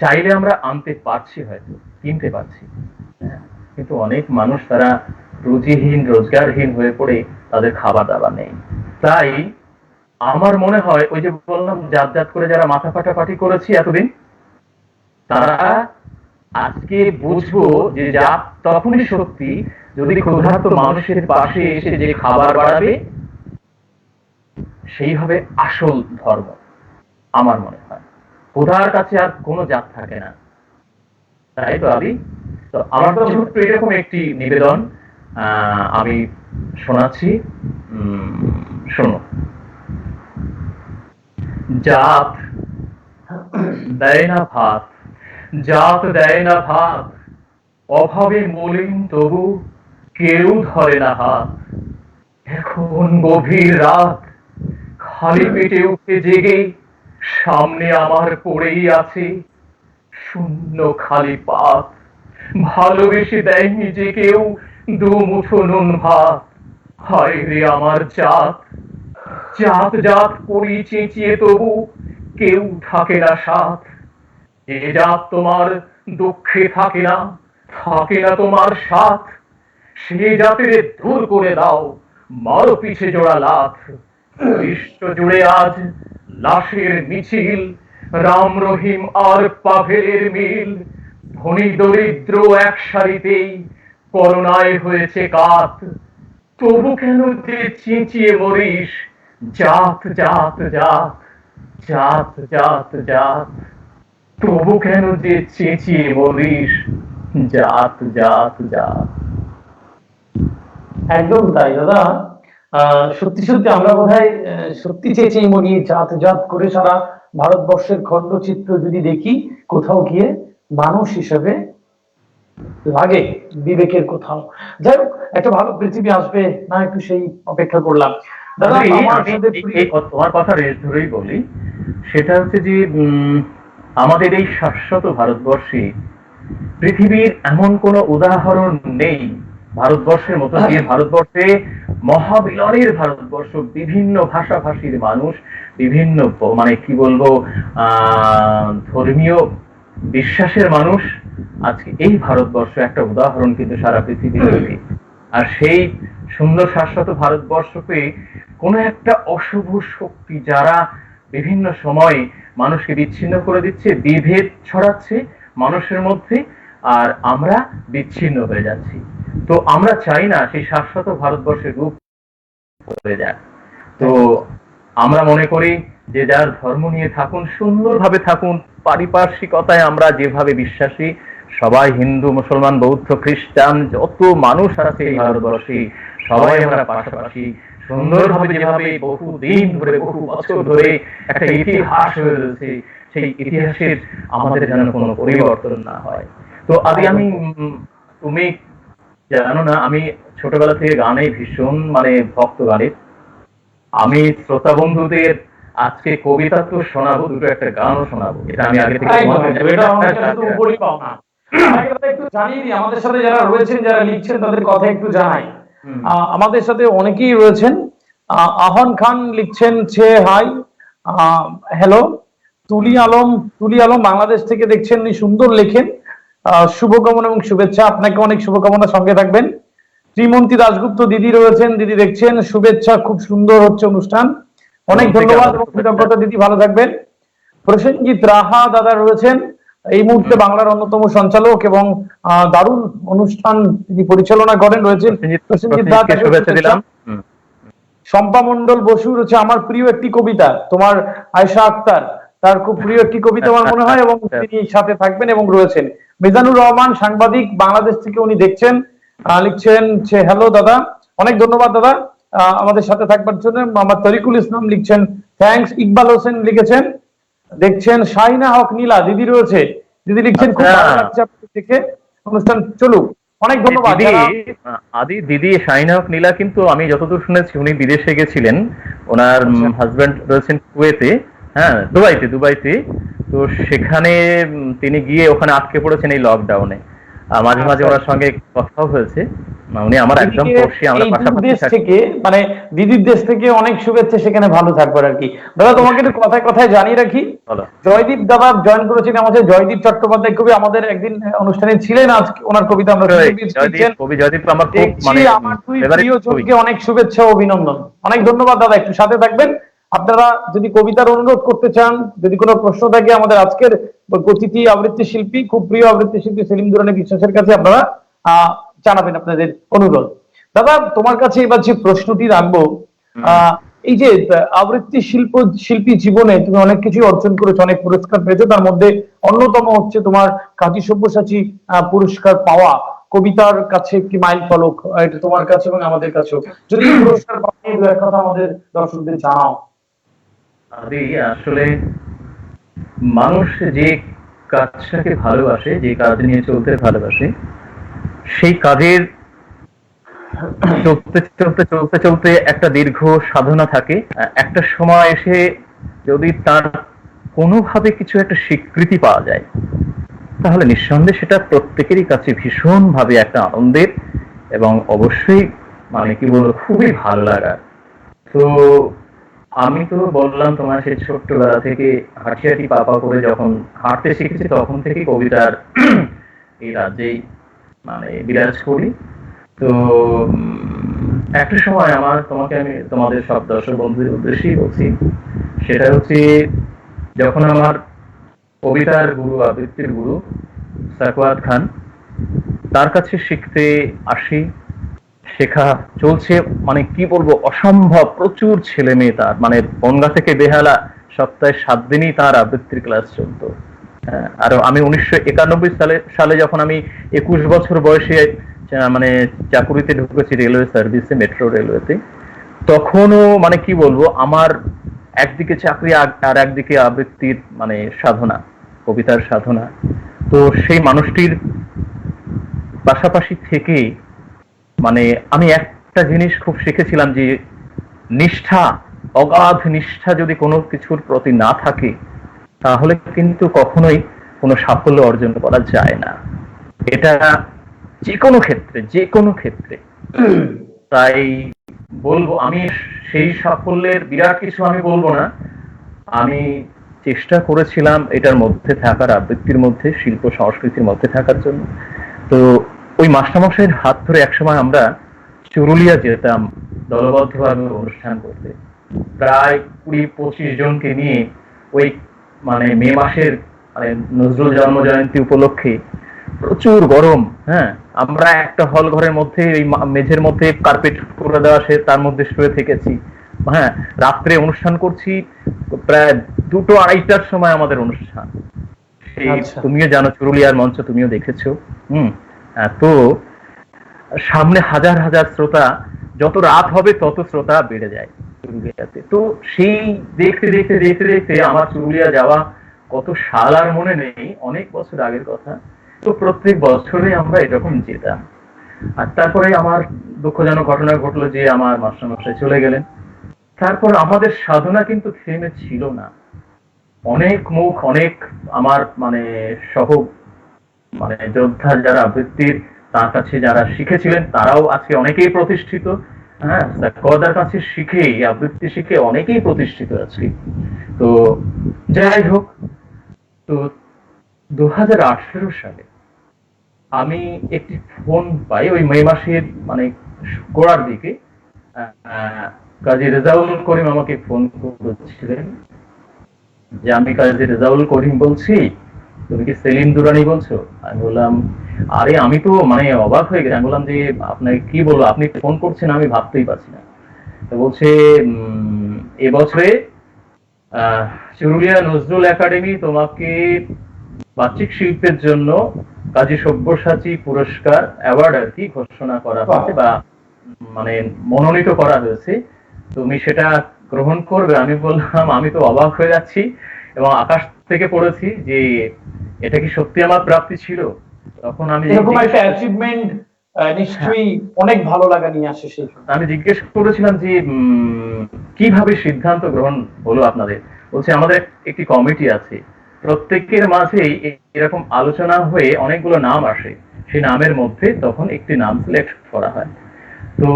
চাইলে আমরা আনতে পারছি, হয়তো কিনতে পারছি, কিন্তু অনেক মানুষ তারা রুজিহীন, রোজগারহীন হয়ে পড়ে, তাদের খাবার দাবার নেই। তাই আমার মনে হয়, ওই যে বললাম, জাত জাত করে যারা মাথা ফাটাফাটি করেছি এতদিন, তারা আজকে বুঝবো যে জাত তখনই সত্যি যদি ক্ষুধার্ত মানুষের পাশে এসে যে খাবার বাড়াবে, সেই হবে আসল ধর্ম। আমার মনে হয় ক্ষুধার কাছে আর কোনো জাত থাকে না, তাই তো আবি? তো আমার তো ছোট্ট এরকম একটি নিবেদন আমি শোনাচ্ছি, শোনো। জাত দেয় না ভাত, জাত দেয় না ভাত, অভাবে মলিন তবু কেউ ধরে না হাত। এখন গভীর রাত, খালি পেটে উঠে জেগে, সামনে আমার পড়েই আছে শূন্য খালি পাত। ভালোবেসে দেয়নি যে কেউ দুমুঠো নুন ভাত। হায় রে আমার জাত, জাত জাত করি চেঁচিয়ে তবু কেউ থাকে না সাথ। যে জাত তোমার দুঃখে থাকে না, থাকে না তোমার সাথ, সে জাতের দূর করে দাও, মারো পিছে জোড়া লাথ, বিশ্ব জুড়ে আজ লাশের মিছিল, রাম রহিম আর পাভেলের মিল, ধনী দরিদ্র এক সারিতেই করোনায় হয়েছে কাত, তবু কেন যে চেঁচিয়ে মরিস, জাত জাত জাত, জাত জাত জাত, তবু কেন যে চেঁচিয়ে মরিস, জাত জাত জাত। একদম তাই দাদা। সত্যি সত্যি আমরা বোধহয় সত্যি চেয়েছি মনি জাত জাত করে সারা ভারতবর্ষের খণ্ডচিত্র যদি দেখি, কোথাও গিয়ে মানুষ হিসেবে লাগে বিবেকের কোথাও। যাই হোক, একটা ভালো পৃথিবী আসবে না, একটু সেই অপেক্ষা করলাম দাদা। আমার সাথে তোমার কথা রেশ ধরেই বলি, সেটা হচ্ছে যে আমাদের এই শাশ্বত ভারতবর্ষে পৃথিবীর এমন কোন উদাহরণ নেই ভারতবর্ষের মতো, যে ভারতবর্ষে মহাবিলনের ভারতবর্ষ, বিভিন্ন ভাষাভাষীর মানুষ, বিভিন্ন মানে কি বলবো ধর্মীয় বিশ্বাসের মানুষ, আজকে এই ভারতবর্ষ একটা উদাহরণ কিন্তু সারা পৃথিবীতে। আর সেই সুন্দর শাশ্বত ভারতবর্ষকে কোন একটা অশুভ শক্তি যারা বিভিন্ন সময় মানুষকে বিচ্ছিন্ন করে দিচ্ছে, বিভেদ ছড়াচ্ছে মানুষের মধ্যে, আর আমরা বিচ্ছিন্ন হয়ে যাচ্ছি। তো আমরা চাই না সেই শাশ্বত ভারতবর্ষের রূপ হয়ে যাক। তো আমরা মনে করি যে যার ধর্ম নিয়ে থাকুন, সুন্দরভাবে থাকুন, পারিপার্শ্বিকতায় আমরা যেভাবে বিশ্বাসী, সবাই হিন্দু মুসলমান বৌদ্ধ খ্রিস্টান যত মানুষ আছে এই ভারতবর্ষে, সবাই আমরা পাশাপাশি সুন্দরভাবে যেভাবে বহু দিন ধরে বহু বছর ধরে একটা ইতিহাস হয়ে রয়েছে, সেই ইতিহাসের আমাদের যেন কোনো পরিবর্তন না হয়। তো আদি আমি তুমি জানো না, আমি ছোটবেলা থেকে গানে ভীষণ মানে ভক্ত গানের। আমি শ্রোতা বন্ধুদের আজকে কবিতা তো শোনাবো, দুটো একটা গানও শোনাবো, এটা আমি আগে থেকে একটু জানিয়ে দিই, আমাদের সাথে যারা রয়েছেন, যারা লিখছেন তাদের কথা একটু জানাই। আমাদের সাথে অনেকেই রয়েছেন। আহন খান লিখছেন ছে হাই, হ্যালো। তুলি আলম বাংলাদেশ থেকে দেখছেন, সুন্দর লেখেন। শুভকামনা এবং শুভেচ্ছা, আপনাকে অনেক শুভকামনা, সঙ্গে থাকবেন। শ্রীমন্তী দাশগুপ্ত দিদি রয়েছেন, দিদি দেখছেন, শুভেচ্ছা, খুব সুন্দর হচ্ছে অনুষ্ঠান, অনেক ধন্যবাদ এবং কৃতজ্ঞতা দিদি, ভালো থাকবেন। প্রসেনজিৎ রাহা দাদা রয়েছেন, এই মুহূর্তে বাংলার অন্যতম সঞ্চালক এবং দারুণ অনুষ্ঠান তিনি পরিচালনা করেন, রয়েছেন প্রসেনজিৎ দাদা, শুভেচ্ছা দিলাম। শম্পা মন্ডল বসু রয়েছে, আমার প্রিয় একটি কবিতা, তোমার আয়েশা আক্তার, তার খুব প্রিয় একটি কবিতা আমার মনে হয়, এবং তিনি সাথে থাকবেন এবং রয়েছেন। মিজানুর রহমান সাংবাদিক, বাংলাদেশ থেকে উনি দেখছেন, লিখছেন যে হ্যালো দাদা, অনেক ধন্যবাদ দাদা আমাদের সাথে থাকবার জন্য। মোহাম্মদ তরিকুল ইসলাম লিখছেন থ্যাঙ্কস। ইকবাল হোসেন লিখেছেন, দেখছেন। শাহিনা হক নীলা দিদি রয়েছে, দিদি লিখছেন খুব ভালো লাগছে আপনাদের দেখে, অনুষ্ঠান চলুক, অনেক ধন্যবাদ। আদি দিদি শাহিনা হক নীলা কিন্তু আমি যতদূর শুনেছি উনি বিদেশে গেছিলেন, ওনার হাজবেন্ড রয়েছেন কুয়েতে, হ্যাঁ দুবাইতে। তো সেখানে তিনি গিয়ে ওখানে আটকে পড়েছেন এই লকডাউনে। মাঝে মাঝে ওনার সঙ্গে কথাও হয়েছে, উনি আমার একদম পড়শি, আমরা পাশাপাশি থেকে, মানে দিদির দেশ থেকে অনেক শুভেচ্ছা, সেখানে ভালো থাকবার আর কি। দাদা তোমাকে একটু কথায় কথায় জানিয়ে রাখি, জয়দীপ দাদা জয়েন করেছেন আমাদের, জয়দীপ চট্টোপাধ্যায় কবি, আমাদের একদিন অনুষ্ঠানে ছিলেন, আজকে ওনার কবিতা আমরা জয়দীপ আমার খুব মানে আমার দুই প্রিয়জনকে অনেক শুভেচ্ছা ও অভিনন্দন, অনেক ধন্যবাদ দাদা, একটু সাথে থাকবেন। আপনারা যদি কবিতার অনুরোধ করতে চান, যদি কোনো প্রশ্ন থাকে, আমাদের আজকের অতিথি আবৃত্তি শিল্পী, খুব প্রিয় আবৃত্তি শিল্পী সেলিম দুরানি বিশ্বাসের কাছে আপনারা জানাবেন আপনাদের অনুরোধ। দাদা তোমার কাছে এবার যে প্রশ্নটি রাখবো, এই যে আবৃত্তি শিল্পী জীবনে তুমি অনেক কিছু অর্জন করেছো, অনেক পুরস্কার পেয়েছো, তার মধ্যে অন্যতম হচ্ছে তোমার কাজী সব্যসাচী পুরস্কার পাওয়া, কবিতার কাছে একটি মাইল ফলক, এটা তোমার কাছে এবং আমাদের কাছেও। যদি পুরস্কার পাওয়া কথা আমাদের দর্শকদের জানাও। আসলে মানুষ যে কাজটাকে ভালোবাসে, যে কাজ নিয়ে চলতে ভালোবাসে, সেই কাজের চলতে একটা দীর্ঘ সাধনা থাকে। একটা সময় এসে যদি তার কোনোভাবে কিছু একটা স্বীকৃতি পাওয়া যায়, তাহলে নিঃসন্দেহে সেটা প্রত্যেকেরই কাছে ভীষণ ভাবে একটা আনন্দের এবং অবশ্যই মানে কি বলবো খুবই ভালো লাগার। তো আমি তো বললাম তোমার সেই ছোট্টবেলা থেকে হাঁটি পাপা করে যখন হাঁটতে শিখেছি, তখন থেকে কবিতার এই রাজ্যেই মানে বিরাজ করি। তো একটা সময় আমি তোমাদের সব দর্শক বন্ধুদের উদ্দেশ্যেই বলছি, সেটা হচ্ছে যখন আমার কবিতার গুরু, আবৃত্তির গুরু সাকওয়াত খান, তার কাছে শিখতে আসি। শেখা চলছে, মানে কি বলবো, অসম্ভব প্রচুর ছেলে মেয়ে তার, মানে বনগা থেকে বেহালা সপ্তাহে 7 দিনই তার আবৃত্তির ক্লাস চলতো। আর আমি 1991 সালে যখন আমি 21 বছর বয়সে মানে চাকুরিতে ঢুকেছি রেলওয়ে সার্ভিসে, মেট্রো রেলওয়েতে, তখনও মানে কি বলবো, আমার একদিকে চাকরি আর একদিকে আবৃত্তির মানে সাধনা, কবিতার সাধনা। তো সেই মানুষটির পাশাপাশি থেকে মানে আমি একটা জিনিস খুব শিখেছিলাম, যে নিষ্ঠা, অগাধ নিষ্ঠা যদি কোনো কিছুর প্রতি না থাকে, তাহলে কিন্তু কখনোই কোনো সাফল্য অর্জন করা যায় না। এটা যে কোনো ক্ষেত্রে। তাই বলবো, আমি সেই সাফল্যের বিরাট কিছু আমি বলবো না, আমি চেষ্টা করেছিলাম এটার মধ্যে থাকার, আবৃত্তির মধ্যে, শিল্প সংস্কৃতির মধ্যে থাকার জন্য। তো ওই মাস্টারমশাইয়ের হাত ধরে একসময় আমরা চুরুলিয়া যেতাম দলবদ্ধভাবে অনুষ্ঠান করতে, প্রায় 20-25 জনকে নিয়ে। ওই মানে মে মাসের মানে নজরুল জন্ম জয়ন্তী উপলক্ষে প্রচুর গরম, হ্যাঁ, আমরা একটা হল ঘরের মধ্যে এই মেঝের মধ্যে কার্পেট করে দেওয়া, সে তার মধ্যে শুয়ে থেকেছি। হ্যাঁ, রাত্রে অনুষ্ঠান করছি, প্রায় 2-2-2:30টার সময় আমাদের অনুষ্ঠান। সেই তুমিও জানো, চুরুলিয়ার মঞ্চ তুমিও দেখেছো। তো সামনে হাজার হাজার শ্রোতা, যত রাত হবে তত শ্রোতা বেড়ে যায় চুরুলিয়াতে। তো সেই দেখতে দেখতে দেখতে দেখতে আমার চুরুলিয়া যাওয়া কত সাল আর মনে নেই, অনেক বছর আগের কথা। তো প্রত্যেক বছরে আমরা এরকম যেতাম। আর তারপরে আমার দুঃখজনক ঘটনা ঘটলো যে আমার মাস্টারমশাই চলে গেলেন। তারপর আমাদের সাধনা কিন্তু থেমে ছিল না। অনেক আমার মানে সহ মানে যোদ্ধা যারা আবৃত্তির, তার কাছে যারা শিখেছিলেন, তারাও আজকে অনেকেই প্রতিষ্ঠিত। হ্যাঁ, কদার কাছে শিখে, আবৃত্তি শিখে অনেকেই প্রতিষ্ঠিত আজকে। তো যাই হোক, তো 2018 সালে আমি একটি ফোন পাই, ওই মে মাসের মানে গোড়ার দিকে। কাজী রেজাউল করিম আমাকে ফোন করেছিলেন যে আমি কাজী রেজাউল করিম বলছি, তুমি কি সেলিম দুরানি বলছো? আমি বললাম, আরে আমি তো মানে অবাক হয়ে গেছি। আমি বললাম যে আপনাকে কি বলবো, আপনি ফোন করছেন, আমি ভাবতেই পারছি না। তো বলছে এবছরে চুরুলিয়া নজরুল একাডেমি তোমাকে বাচিক শিল্পের জন্য কাজী সব্যসাচী পুরস্কার, অ্যাওয়ার্ড আর কি ঘোষণা করা হয়েছে, বা মানে মনোনীত করা হয়েছে, তুমি সেটা গ্রহণ করবে। আমি বললাম, আমি তো অবাক হয়ে যাচ্ছি এবং আকাশ থেকে পড়েছি যে এটা কি সত্যি আমার প্রাপ্তি ছিল। তখন আমি এরকম একটা অ্যাচিভমেন্ট নিশ্চয়ই অনেক ভালো লাগা নিয়ে আসে। সেই আমি জিজ্ঞেস করেছিলাম যে কিভাবে সিদ্ধান্ত গ্রহণ হলো আপনাদের। বলছে আমাদের একটি কমিটি আছে, প্রত্যেকের মাঝে এরকম আলোচনা হয়ে অনেকগুলো নাম আসে, সেই নামের মধ্যে তখন একটি নাম সিলেক্ট করা হয়। তো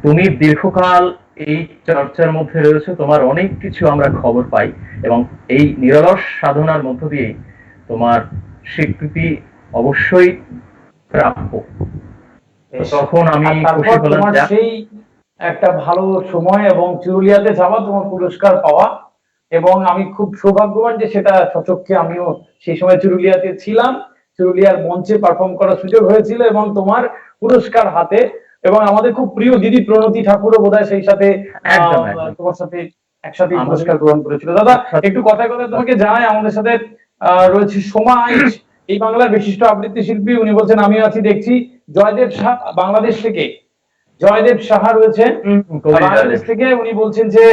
তুমি দীর্ঘকাল এই চর্চার মধ্যে রয়েছে, তোমার অনেক কিছু আমরা খবর পাই, এবং এই নিরলস সাধনার মধ্য দিয়ে তোমার স্বীকৃতি অবশ্যই প্রাপ্য। তখন আমি খুশি হলাম, সেই একটা ভালো সময় এবং চুরুলিয়াতে যাওয়া, তোমার পুরস্কার পাওয়া, এবং আমি খুব সৌভাগ্যবান যে সেটা সচক্ষে আমিও সেই সময় চুরুলিয়াতে ছিলাম, চুরুলিয়ার মঞ্চে পারফর্ম করার সুযোগ হয়েছিল এবং তোমার পুরস্কার হাতে। এবং আমাদের খুব প্রিয় দিদি প্রণতি ঠাকুরও বোধহয় সেই সাথে তোমার সাথে একসাথে পুরস্কার গ্রহণ করেছিল। দাদা, একটু কথায় কথায় তোমাকে জানাই, আমাদের সাথে রয়েছে সোমা আইচ, এই বাংলার বিশিষ্ট আবৃত্তি শিল্পী। উনি বলছেন আমিও আছি দেখছি। জয়দেব শাহ বাংলাদেশ থেকে, জয়দেব সাহা রয়েছে বাংলাদেশ থেকে। উনি বলছেন যে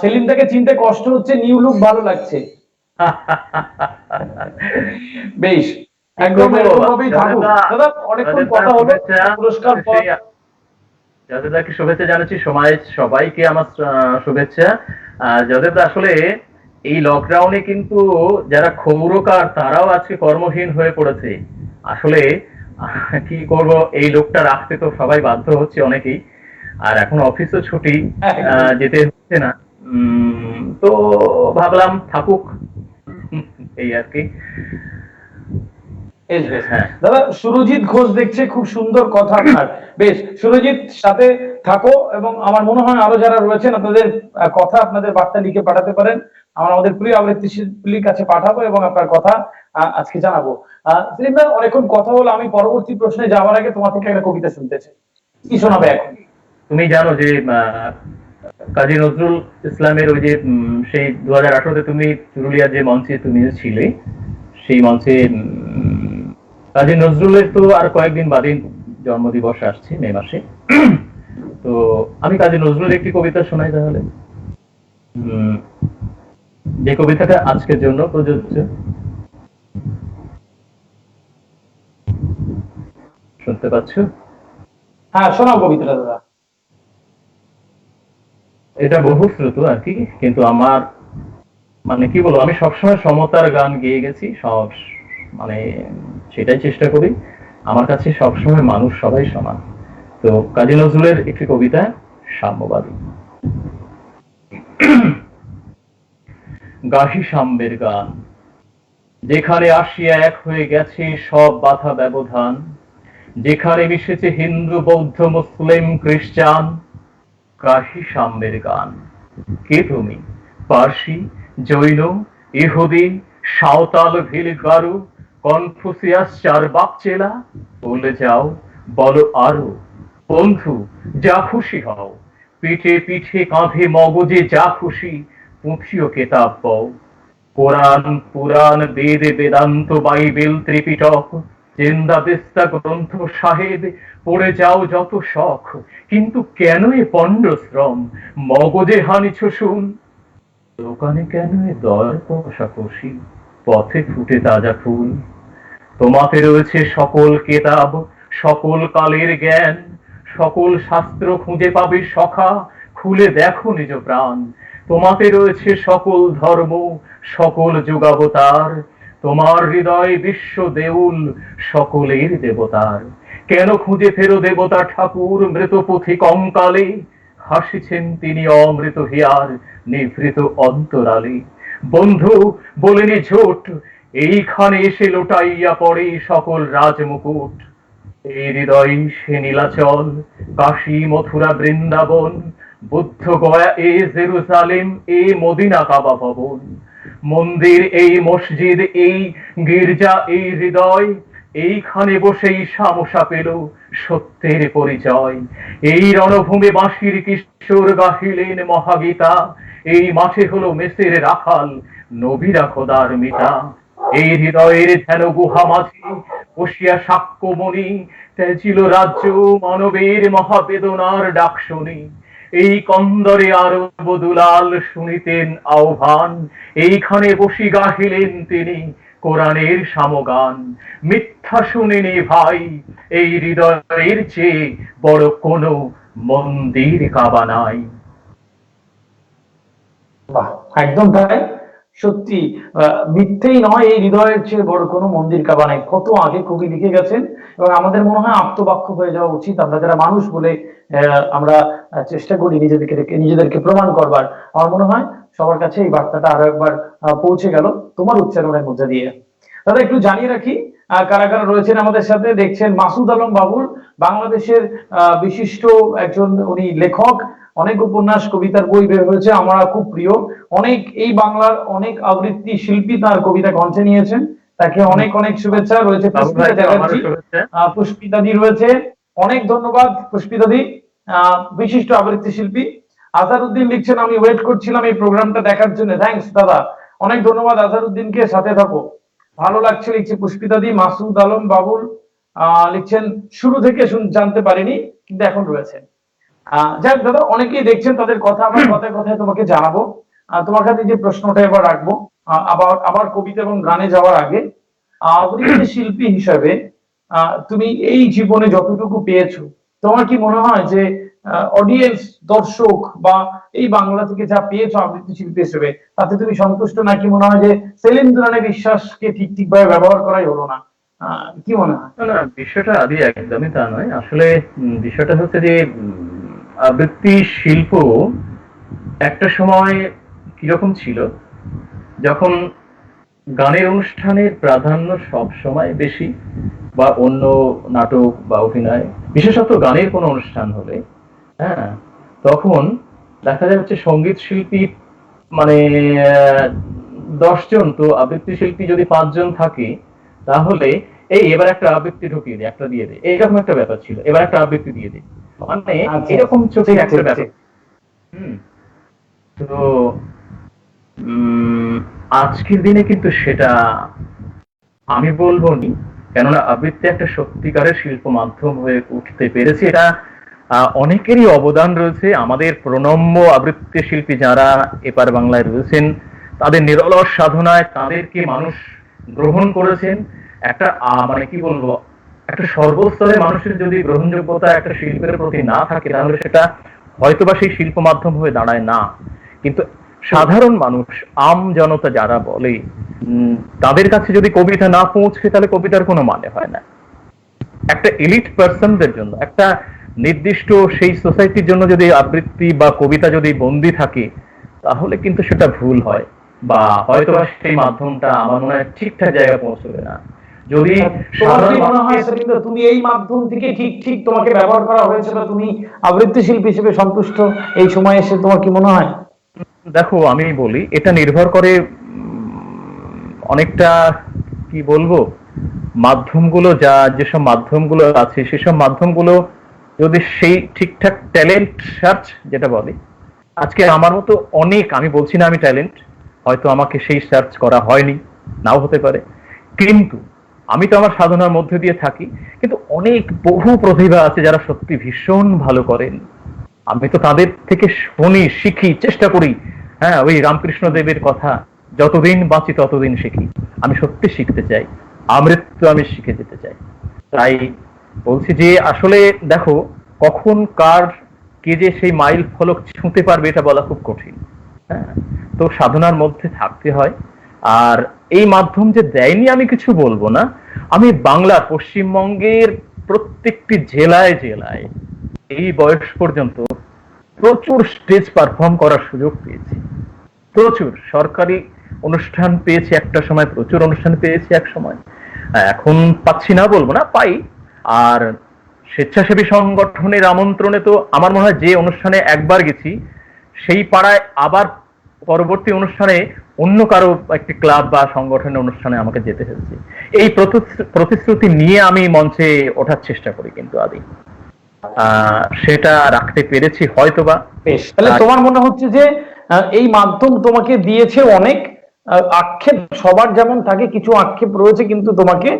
সেলিমটাকে চিনতে কষ্ট হচ্ছে, নিউ লুক ভালো লাগছে। বেশ, একদম এরকমভাবেই থাকুক দাদা। অনেকক্ষণ কথা হলো, পুরস্কার যাদেরকে শুভেচ্ছা জানাচ্ছি, সবাইকে আমার শুভেচ্ছা। যাদের আসলে এই লকডাউনে কিন্তু যারা ক্ষৌরকার, তারাও আজকে কর্মহীন হয়ে পড়েছে। আসলে কি করব, এই লোকটা রাখতে তো সবাই বাধ্য হচ্ছে অনেকেই, আর এখন অফিসও ছুটি, যেতে হচ্ছে না। তো ভাবলাম থাকুক, এই আর কি। বেশ বেশ। হ্যাঁ। দাদা সুরজিৎ ঘোষ দেখছে, খুব সুন্দর কথা আপনার। বেশ, সুরজিৎ সাথে থাকো, এবং আমার মনে হয় আরো যারা রয়েছেন আপনাদের কথা, আপনাদের বার্তা লিখে পাঠাতে পারেন। আমরা আমাদের প্রিয় আবৃত্তি শিল্পীর কাছে পাঠাবো এবং আপনার কথা আজকে জানাবো। সেলিম ভাই, অনেকক্ষণ কথা হলো, আমি পরবর্তী প্রশ্নে যাওয়ার আগে তোমার থেকে একটা কবিতা শুনতে চাই। কি শোনাবে এখন? তুমি জানো যে কাজী নজরুল ইসলামের ওই যে সেই 2018-তে তুমি পুরুলিয়ার যে মঞ্চে তুমি ছিলে, সেই মঞ্চে কাজী নজরুলের তো আর কয়েকদিন বাদে জন্মদিবস আসছে, মে মাসে। তো আমি কাজী নজরুলের একটি কবিতা শোনাই তাহলে, যে কবিতাটা আজকের জন্য প্রযোজ্য। শুনতে পাচ্ছ? হ্যাঁ, শোনাও কবিতাটা দাদা। এটা বহুশ্রুত আর কি, কিন্তু আমার মানে কি বলবো, আমি সবসময় সমতার গান গেয়ে গেছি, সব মানে সেটাই চেষ্টা করি। আমার কাছে সবসময় মানুষ সবাই সমান। তো কাজী নজরুলের একটি কবিতা, সাম্যবাদী। গাহি সাম্যের গান, যেখানে আসিয়া এক হয়ে গেছে সব বাধা ব্যবধান, যেখানে মিশেছে হিন্দু বৌদ্ধ মুসলিম খ্রিস্টান। গাহি সাম্যের গান। কে তুমি? পার্সি, জৈন, ইহুদি, সাঁওতাল, ভিল, গারু, কনফুসিয়াস, চারবাক চেলা, বলে যাও, বলো আরো। বন্ধু, যা খুশি হও, পিঠে পিঠে কাঁধে মগজে যা খুশি, পুঁথিও কেতাব বও। কোরআন, পুরাণ, বেদ, বেদান্ত, বাইবেল, ত্রিপিটক, জিন্দাবিস্তা গ্রন্থ সাহেব, পড়ে যাও যত শখ। কিন্তু কেন এ পণ্ড শ্রম, মগজে হানিছ শুন? দোকানে কেন এ দর কষাকষি, পথে ফুটে তাজা ফুল? তোমাতে রয়েছে সকল কেতাব, সকল কালের জ্ঞান, সকল শাস্ত্র খুঁজে পাবে সখা, খুলে দেখো নিজ প্রাণ। তোমাতে রয়েছে সকল ধর্ম, সকল যুগাবতার, তোমার হৃদয় বিশ্ব দেউল, সকলের দেবতার। কেন খুঁজে ফেরো দেবতা ঠাকুর মৃত পুঁথি কঙ্কালে? হাসিছেন তিনি অমৃত হিয়ার নিভৃত অন্তরালে। বন্ধু, বলেনি ঝোট, এইখানে এসে লোটাইয়া পড়ে সকল রাজমুকুট। এই হৃদয় সে নীলাচল, কাশী, মথুরা, বৃন্দাবন, বুদ্ধ গয়া, এ জেরুজালেম, এ মদিনা কাবা ভবন। মন্দির এই, মসজিদ এই, গির্জা এই হৃদয়, এইখানে বসেই সামসা পেল সত্যের পরিচয়। এই রণভূমে বাঁশির কিশোর গাহিলেন মহাগীতা, এই মাঠে হলো মেসের রাখাল, নবীরা খোদার মিতা। এই হৃদয়ের ধ্যান গুহা মাঝে বসিয়া সাক্ষ্যমণি, তেজিল রাজ্য মানবের মহাবেদনার ডাক শুনি। এই কন্দরে আরব দুলাল শুনিতেন আহ্বান, এইখানে বসি গাহিলেন তিনি কোরআনের সামগান। মিথ্যা শুনিনি ভাই, এই হৃদয়ের চেয়ে বড় কোনো মন্দির কাবা নাই। বাহ, একদম তাই। সত্যি, মিথ্যেই নয়, এই হৃদয়ের চেয়ে বড় কোনো মন্দির কাবা নাই। কত আগে কবি লিখে গেছেন, এবং আমাদের মনে হয় আপ্তবাক্য হয়ে যাওয়া উচিত। আমরা যারা মানুষ বলে আমরা চেষ্টা করি নিজেদেরকে প্রমাণ করবার। আমার মনে হয় সবার কাছে এই বার্তাটা আরো একবার পৌঁছে গেল তোমার উচ্চারণের মধ্যে দিয়ে। দাদা, একটু জানিয়ে রাখি কারা কারা রয়েছেন আমাদের সাথে। দেখছেন মাসুদ আলম বাবুল, বাংলাদেশের বিশিষ্ট একজন উনি লেখক, অনেক উপন্যাস কবিতার বই বের হয়েছে, আমার খুব প্রিয়। অনেক এই বাংলার অনেক আবৃত্তি শিল্পী তার কবিতা কণ্ঠে নিয়েছেন, তাকে অনেক অনেক শুভেচ্ছা। রয়েছে পুষ্পিতা চ্যাটার্জি, পুষ্পিতাদি রয়েছে, অনেক ধন্যবাদ পুষ্পিতাদি, বিশিষ্ট আবৃত্তি শিল্পী। আজহারউদ্দিন লিখছেন, আমি ওয়েট করছিলাম এই প্রোগ্রামটা দেখার জন্য। থ্যাংকস দাদা, অনেক ধন্যবাদ আজহারউদ্দিনকে, সাথে থাকো, ভালো লাগছে লিখছে পুষ্পিতাদি। মাসুদ আলম বাবুল লিখছেন, শুরু থেকে জানতে পারিনি কিন্তু এখন রয়েছে। যাক দাদা, অনেকেই দেখছেন, তাদের কথা আমার কথায় কথায় তোমাকে জানাবো। তোমার কাছে যে প্রশ্নটা এবার রাখবো, আবার কবিতা এবং গানে যাওয়ার আগে, আবৃত্তি শিল্পী হিসাবে তুমি এই জীবনে যতটুকু পেয়েছো, তোমার কি মনে হয় যে অডিয়েন্স, দর্শক বা এই বাংলা থেকে যা পেয়েছো আবৃত্তি শিল্পী হিসেবে, তাতে তুমি সন্তুষ্ট, নাকি মনে হয় যে সেলিম দুরানের বিশ্বাসকে ঠিক ঠিকভাবে ব্যবহার করাই হলো না? কি মনে হয়? না, বিষয়টা আদি একদমই তা নয়। আসলে বিষয়টা হচ্ছে যে আবৃত্তি শিল্প একটা সময় কিরকম ছিল, যখন গানের অনুষ্ঠানের প্রাধান্য সব সময় বেশি, বা অন্য নাটক বা অভিনয়, বিশেষত গানের কোনো অনুষ্ঠান হলে, হ্যাঁ, তখন দেখা যাচ্ছে সঙ্গীত শিল্পী মানে 10 জন, তো আবৃত্তি শিল্পী যদি 5 জন থাকে, তাহলে এই এবার একটা আবৃত্তি ঢুকিয়ে দে, একটা দিয়ে দে, এইরকম একটা ব্যাপার ছিল, এবার একটা আবৃত্তি দিয়ে দে, মানে আচ্ছা, এরকম চোখে ঠিক একটা ঠিক ব্যাপার। ঠিক। হুম। তো উম, আজকের দিনে কিন্তু সেটা আমি বলবো নি, কেননা আবৃত্তি একটা সত্যিকারের শিল্প মাধ্যম হয়ে উঠতে পেরেছে। এটা অনেকেরই অবদান রয়েছে। আমাদের প্রণম্য আবৃত্তি শিল্পী যারা এপার বাংলায় রয়েছেন, তাদের নিরলস সাধনায় তাদেরকে মানুষ গ্রহণ করেছেন। একটা মানে কি বলবো, একটা সর্বস্তরের মানুষের যদি গ্রহণযোগ্যতা একটা শিল্পের প্রতি না থাকে, তাহলে সেটা হয়তোবা সেই শিল্প মাধ্যম হয়ে দাঁড়ায় না। কিন্তু সাধারণ মানুষ, আম জনতা যারা বলে, তাদের কাছে যদি কবিতা না পৌঁছে, তাহলে কবিতার কোনো মানে হয় না। একটা এলিট পার্সনদের জন্য, একটা নির্দিষ্ট সেই সোসাইটির জন্য যদি আবৃত্তি বা কবিতা যদি বন্দী থাকে, তাহলে কিন্তু সেটা ভুল হয়, বা হয়তো সেই মাধ্যমটা আমার মনে হয় ঠিকঠাক জায়গায় পৌঁছবে না। যদি তোমার কি সাধারণ মনে হয় মানুষের, সেলিম দা, তুমি এই মাধ্যম থেকে ঠিক ঠিক তোমাকে ব্যবহার করা হয়েছে বা তুমি আবৃত্তি শিল্পী হিসেবে সন্তুষ্ট এই সময় এসে, তোমার কি মনে হয়? দেখো আমি বলি, এটা নির্ভর করে অনেকটা, কি বলবো, মাধ্যমগুলো, যেসব মাধ্যমগুলো আছে, সেসব মাধ্যমগুলো যদি সেই ঠিকঠাক ট্যালেন্ট সার্চ যেটা বলে, আজকে আমার মতো অনেক, আমি বলছি না আমি ট্যালেন্ট, হয়তো আমাকে সেই সার্চ করা হয়নি, নাও হতে পারে, কিন্তু আমি তো আমার সাধনার মধ্যে দিয়ে থাকি। কিন্তু অনেক বহু প্রতিভা আছে যারা সত্যি ভীষণ ভালো করেন। আমি তো তাদের থেকে শুনি, শিখি, চেষ্টা করি। হ্যাঁ, ওই রামকৃষ্ণ দেবের কথা, যতদিন বাঁচি ততদিন শিখি। আমি সত্যি শিখতে চাই, আমৃত্যু আমি শিখে যেতে চাই। তাই বলছি যে আসলে দেখো, কখন কার কে যে সেই মাইল ফলক ছুঁতে পারবে এটা বলা খুব কঠিন। হ্যাঁ, তো সাধনার মধ্যে থাকতে হয়। আর এই মাধ্যম যে দেয়নি আমি কিছু বলবো না। আমি বাংলার পশ্চিমবঙ্গের প্রত্যেকটি জেলায় জেলায় এই বয়স পর্যন্ত প্রচুর স্টেজ পারফর্ম করার সুযোগ পেয়েছি। প্রচুর সরকারি অনুষ্ঠান পেয়েছি একটা সময়, প্রচুর অনুষ্ঠান পেয়েছি এক সময়, এখন পাচ্ছি না বলবো না, পাই। আর স্বেচ্ছাসেবী সংগঠনের আমন্ত্রণে তো আমার মনে হয় যে অনুষ্ঠানে একবার গেছি, সেই পাড়ায় আবার পরবর্তী অনুষ্ঠানে অন্য কারো একটি ক্লাব বা সংগঠনের অনুষ্ঠানে আমাকে যেতে হয়েছে। এই প্রতিশ্রুতি নিয়ে আমি মঞ্চে ওঠার চেষ্টা করি, কিন্তু আদি সেটা রাখতে পেরেছি হয়তোবা। বেশ, তাহলে তোমার মনে হচ্ছে যে এই মাধ্যম তোমাকে দিয়েছে অনেক। আক্ষেপ সবার যেমন থাকে, কিছু আক্ষেপ রয়েছে, কিন্তু তোমাকে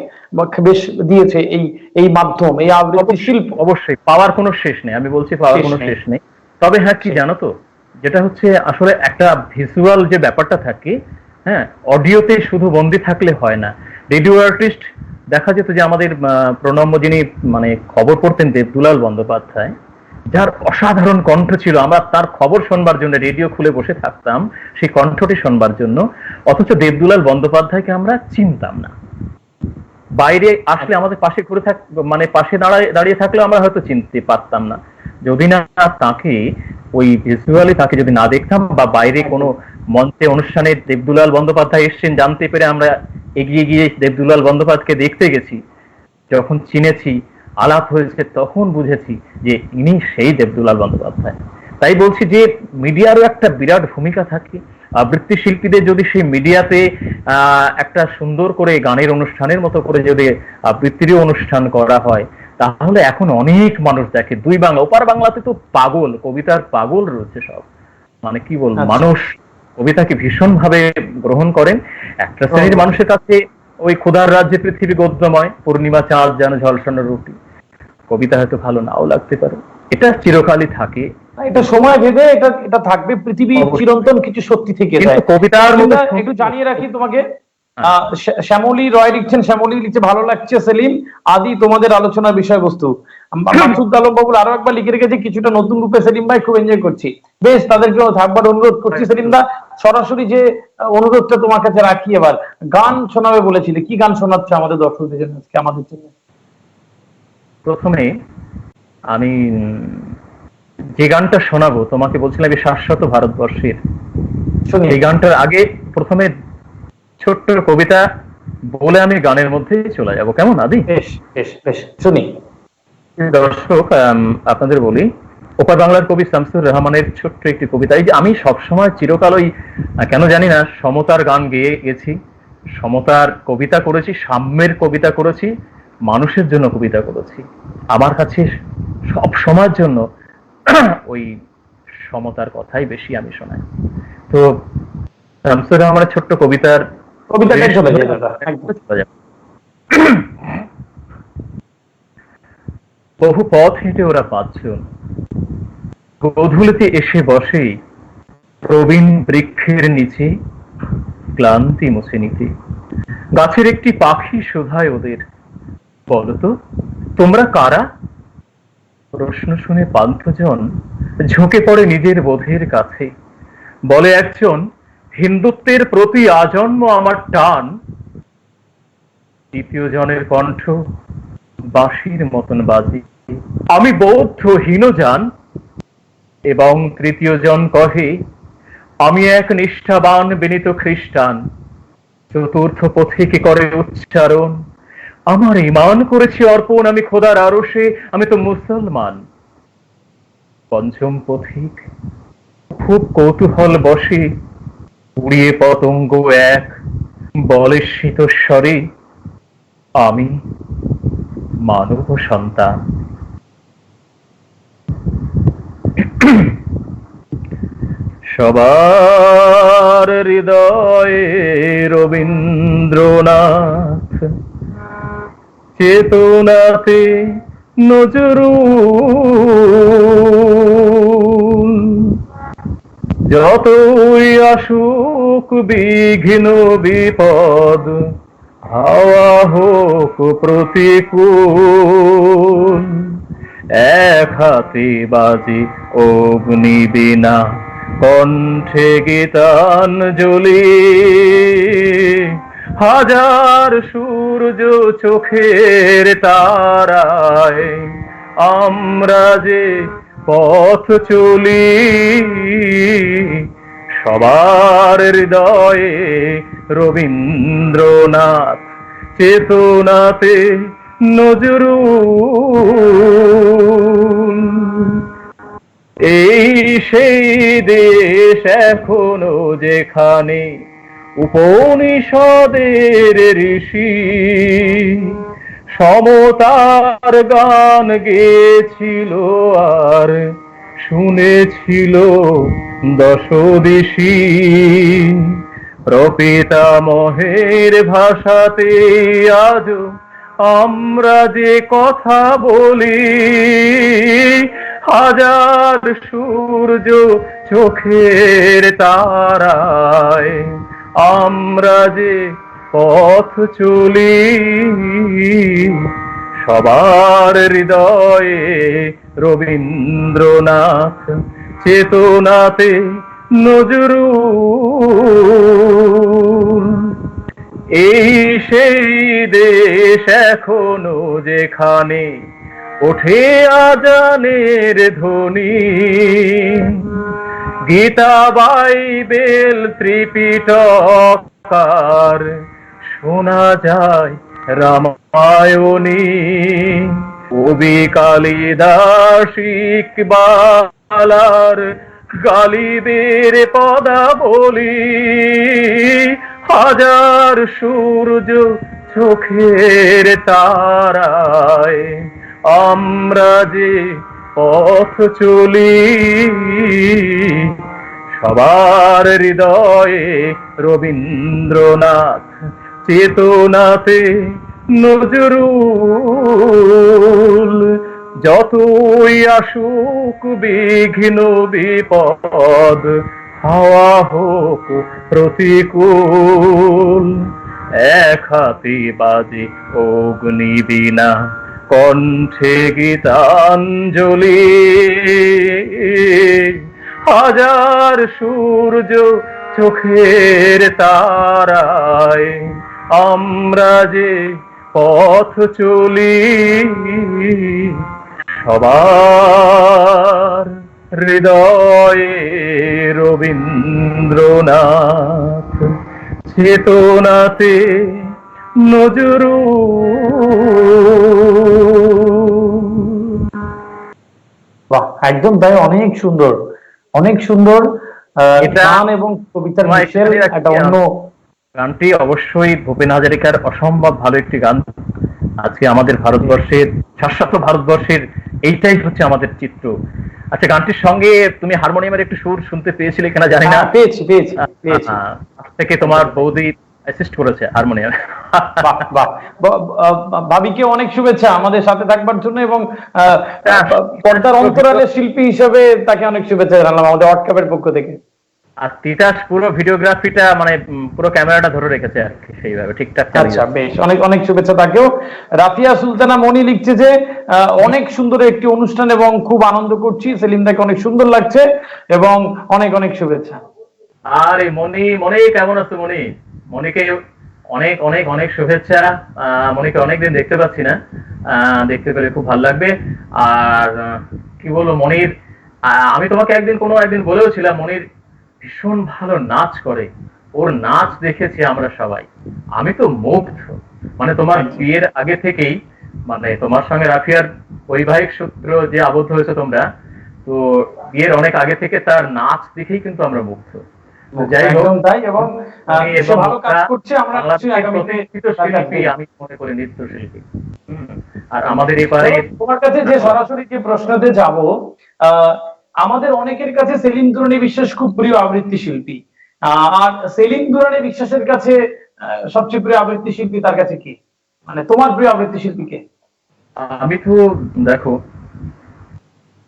বেশ দিয়েছে এই এই মাধ্যম, এই আবৃত্তি শিল্প। অবশ্যই পাওয়ার কোনো শেষ নেই, আমি বলছি পাওয়ার কোনো শেষ নেই। তবে হ্যাঁ, কি জানো তো, যেটা হচ্ছে আসলে একটা ভিজুয়াল যে ব্যাপারটা থাকে, হ্যাঁ, অডিওতে শুধু বন্দি থাকলে হয় না। রেডিও আর্টিস্ট, দেখা যেত যে আমাদের প্রণম্য যিনি মানে খবর পড়তেন, দেবদুলাল বন্দ্যোপাধ্যায়, যার অসাধারণ কণ্ঠ ছিল, আমরা তার খবর শোনবার জন্য রেডিও খুলে বসে থাকতাম সেই কণ্ঠটি শোনবার জন্য। অথচ দেবদুলাল বন্দ্যোপাধ্যায়কে আমরা চিনতাম না। বাইরে আসলে আমাদের পাশে ঘুরে মানে পাশে দাঁড়িয়ে থাকলে আমরা হয়তো চিনতে পারতাম না, যদি না তাকে ওই ভিজুয়ালি তাকে যদি না দেখতাম, বা বাইরে কোনো মঞ্চে অনুষ্ঠানে দেবদুলাল বন্দ্যোপাধ্যায় এসছেন জানতে পেরে আমরা এগিয়ে গিয়ে দেবদুলাল বন্দ্যোপাধ্যায়কে দেখতে গেছি, যখন চিনেছি, আলাপ হয়েছে, তখন বুঝেছি যে ইনি সেই দেবদুলাল বন্দ্যোপাধ্যায়। তাই বলছি যে মিডিয়ারও একটা বিরাট ভূমিকা থাকে। আবৃত্তি শিল্পীদের যদি সেই মিডিয়াতে একটা সুন্দর করে গানের অনুষ্ঠানের মতো করে যদি আবৃত্তিরও অনুষ্ঠান করা হয়, তাহলে এখন অনেক মানুষ দেখে। দুই বাংলা, ওপার বাংলাতে তো পাগল, কবিতার পাগল রয়েছে সব, মানে কি বলবো, মানুষ কবিতাকে ভীষণ ভাবে গ্রহণ করেন। একটা শ্রেণীর মানুষের কাছে ওই ক্ষুধার রাজ্যে পৃথিবী গদ্যময়, পূর্ণিমা চাঁদ যেন ঝলসানো রুটি, কবিতা হয়তো ভালো নাও লাগতে পারে, এটা চিরকালই থাকে। এটা সময় ভেদে এটা এটা থাকবে, পৃথিবী চিরন্তন কিছু সত্যি থেকে যায়। কবিতার মধ্যে একটু জানিয়ে রাখি তোমাকে, শ্যামলী রয় লিখছেন, শ্যামলী লিখছে, ভালো লাগছে সেলিম, আদি তোমাদের আলোচনার বিষয়বস্তু। মাসুদ আলম বাবুর আরো একবার লিখে রেখেছে, কিছুটা নতুন রূপে সেলিম ভাই, খুব এনজয় করছি। বেশ, তাদেরকে থাকবার অনুরোধ করছি। সেলিম দা, সরাসরি যে অনুরোধটা তোমার কাছে রাখি, এবার গান শোনাবে বলেছিলে, কি গান শোনাচ্ছে আমাদের দর্শকদের জন্য আজকে, আমাদের জন্য? প্রথমে আমি যে গানটা শোনাবো তোমাকে বলছিলাম, শাশ্বত ভারতবর্ষের, এই গানটার আগে প্রথমে ছোট্ট কবিতা বলে আমি গানের মধ্যেই চলে যাব, কেমন আদি? বেশ বেশ বেশ, শুনি। দর্শক, আপনাদের বলি, ওপার বাংলার কবি শামসুর রহমানের ছোট্ট একটি কবিতা। এই যে আমি সবসময় চিরকাল ওই কেন জানি না সমতার গান গেয়ে গেছি, সমতার কবিতা করেছি, সাম্যের কবিতা করেছি, মানুষের জন্য কবিতা করেছি। আমার কাছে সব সময়ের জন্য ওই সমতার কথাই বেশি আমি শোনাই। তো শামসুর রহমানের ছোট্ট কবিতাটাই চলে যায় দাদা, একদম। চলে যাবে। বহু পথ হেঁটে ওরা পাঁচজন গোধূলিতে এসে বসে প্রবীণ বৃক্ষের নিচে ক্লান্তি মুছে নিতে। গাছের একটি পাখি শোধায় ওদের, বলতো তোমরা কারা? প্রশ্ন শুনে পান্থজন ঝুঁকে পড়ে নিজের বোধের কাছে, বলে একজন, হিন্দুত্বের প্রতি আজন্ম আমার টান। দ্বিতীয় জনের কণ্ঠ বাঁশির মতন বাজে, আমি বৌদ্ধ হীনযান। এবং তৃতীয় জন কহে, আমি এক নিষ্ঠাবান বিনীত খ্রিস্টান। চতুর্থ পথিকে করে উচ্চারণ, আমার ঈমান করেছি অর্পণ আমি খোদার আরশে, আমি তো মুসলমান। পঞ্চম পথিক খুব কৌতূহল বসে উড়িয়ে পতঙ্গ এক বলে শীতস্বরে, আমি মানব সন্তান। সবার হৃদয়ে রবীন্দ্রনাথ, চেতনাতে নজরুল। যতই আসুক বিঘ্ন বিপদ, হাওয়া হোক প্রতিকূল, এক হাতে বাজে অগ্নিবীণা, কণ্ঠে গীতাঞ্জলি। হাজার সূর্য চোখের তারায় আমরা যে পথ চলি, সবার হৃদয়ে রবীন্দ্রনাথ, চেতনাতে নজরুল। এই সেই দেশ এখনো যেখানে উপনিষদের ঋষি সমতার গান গেয়েছিল আর শুনেছিল দশদিশি। প্রপিতামহের ভাষাতে আজ আমরা যে কথা বলি, হাজার সূর্য চোখের তারায় আমরা যে পথ চলি, সবার হৃদয়ে রবীন্দ্রনাথ, চেতনাতে নজরুল। এই সেই দেশ এখনো যেখানে ওঠে আজানের ধ্বনি, গীতা বাইবেল ত্রিপিটক আর শোনা যায় রামায়ণী। কবি কালিদাস ইকবালার গালিবের পদাবলী, হাজার সূর্য চোখের তারায় আমরা যে পথ চলি, সবার হৃদয়ে রবীন্দ্রনাথ, চেতনাতে নজরুল। যতই আসুক বিঘ্ন বিপদ, হাওয়া হোক প্রতিকূল, এক হাতে বাজে অগ্নিবীণা, কণ্ঠে গীতাঞ্জলি। হাজার সূর্য চোখের তারায় আমরা যে পথ চলি, সবার হৃদয়ে রবীন্দ্রনাথ, চেতনাতে নজরু। বাহ, একদম তাই, অনেক সুন্দর, অনেক সুন্দর। এটা গান এবং কবিতার তোমায় মিশেল একটুখানি রাখি, একটা অন্য। গানটি অবশ্যই ভূপেন হাজারিকার অসম্ভব ভালো একটি গান। আজকে আমাদের ভারতবর্ষের, শাশ্বত ভারতবর্ষের এইটাই হচ্ছে আমাদের চিত্র। আচ্ছা, গানটির সঙ্গে তুমি হারমোনিয়ামের একটু সুর শুনতে পেয়েছিলে কিনা জানি না। হ্যাঁ, পেয়েছি পেয়েছি পেয়েছি। পাশ থেকে তোমার বৌদি অ্যাসিস্ট করেছে হারমোনিয়াম। বাহ বাহ, ভাবিকে অনেক শুভেচ্ছা আমাদের সাথে থাকবার জন্য, এবং পর্দার অন্তরালে শিল্পী হিসেবে তাকে অনেক শুভেচ্ছা জানালাম আমাদের হটকাপের পক্ষ থেকে। আর তিতাস পুরো ভিডিওগ্রাফিটা মানে পুরো ক্যামেরাটা ধরে রেখেছে আর কি, সেইভাবে ঠিকঠাক চালিয়ে আচ্ছা, যাচ্ছে। বেশ, অনেক অনেক শুভেচ্ছা তাকেও। রাফিয়া সুলতানা মনি লিখছে যে অনেক সুন্দর একটি অনুষ্ঠান এবং খুব আনন্দ করছি, সেলিম দাকে অনেক সুন্দর লাগছে, এবং অনেক অনেক শুভেচ্ছা। আর এই মনি, মনি কেমন আছো মনি? মনিকে অনেক অনেক অনেক শুভেচ্ছা। মনিকে অনেকদিন দেখতে পাচ্ছি না, দেখতে পেলে খুব ভালো লাগবে। আর কি বলবো মনির, আমি তোমাকে একদিন বলেওছিলাম মনির ভীষণ ভালো নাচ করে। ওর নাচ দেখেছি আমরা সবাই, আমি তো মুগ্ধ। মানে তোমার বিয়ের আগে থেকেই, মানে তোমার সঙ্গে রাফিয়ার বৈবাহিক সূত্র যে আবদ্ধ হয়েছে তোমরা, তো বিয়ের অনেক আগে থেকে তার নাচ দেখেই কিন্তু আমরা মুগ্ধ। যাই হোক, একদম তাই, এবং সে ভালো কাজ আমরা করছে, আমরা নিশ্চয়ই বাংলাদেশের আগামীতে প্রতিষ্ঠিত শিল্পী, আমি মনে করি নৃত্যশিল্পী। আর আমাদের এবারে তোমার কাছে যে সরাসরি যে প্রশ্নতে যাব, আহ, আমাদের অনেকের কাছে সেলিম দুরানি বিশ্বাস খুব প্রিয় আবৃত্তি শিল্পী, আর সেলিম দুরানি বিশ্বাসের কাছে সবচেয়ে প্রিয় আবৃত্তি শিল্পী তার কাছে কি? মানে তোমার প্রিয় আবৃত্তি শিল্পী কে? আমি তো দেখো,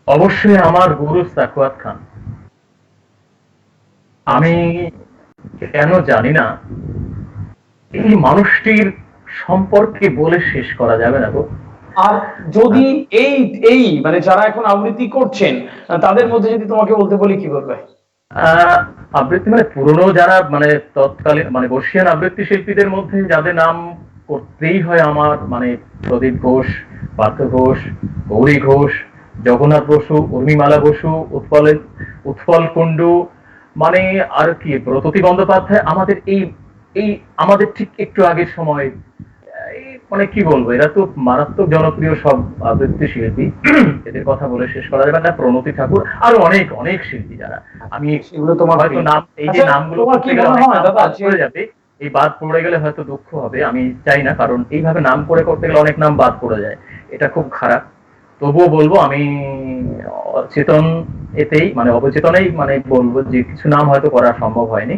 অবশ্যই আমার গুরু সাকুয়াত খান। আমি কেন জানি না, এই মানুষটির সম্পর্কে বলে শেষ করা যাবে না গো। আর যদি এই এই মানে যারা এখন আবৃত্তি করছেন তাদের মধ্যে যদি তোমাকে বলতে বলি, কি বলবে? আবৃত্তি মানে পুরনো যারা, মানে তৎকালীন মানে বর্ষিয়ান আবৃত্তি শিল্পীদের মধ্যে যাদের নাম করতেই হয় আমার, মানে প্রদীপ ঘোষ, পার্থ ঘোষ, গৌরী ঘোষ, জগন্নাথ বসু, উর্মিমালা বসু, উৎপল কুণ্ডু, মানে আর কি ব্রততী বন্দ্যোপাধ্যায়। আমাদের এই এই আমাদের ঠিক একটু আগের সময়, মানে কি বলবো, এরা তো মারাত্মক জনপ্রিয় সব আবৃত্তি শিল্পী। এদের কথা বলে শেষ করা যাবে না। প্রণতি ঠাকুর, আরো অনেক অনেক শিল্পী যারা, আমি এগুলো তোমার হয়তো নাম, এই যে নামগুলো করতে গেলে অনেক নাম বাদ পড়ে যাবে, এই বাদ পড়ে গেলে হয়তো দুঃখ হবে, আমি চাই না, কারণ এইভাবে নাম করে করতে গেলে অনেক নাম বাদ পড়ে যায়, এটা খুব খারাপ। তবুও বলবো আমি অচেতন এতেই, মানে অবচেতনেই মানে বলবো যে কিছু নাম হয়তো করা সম্ভব হয়নি,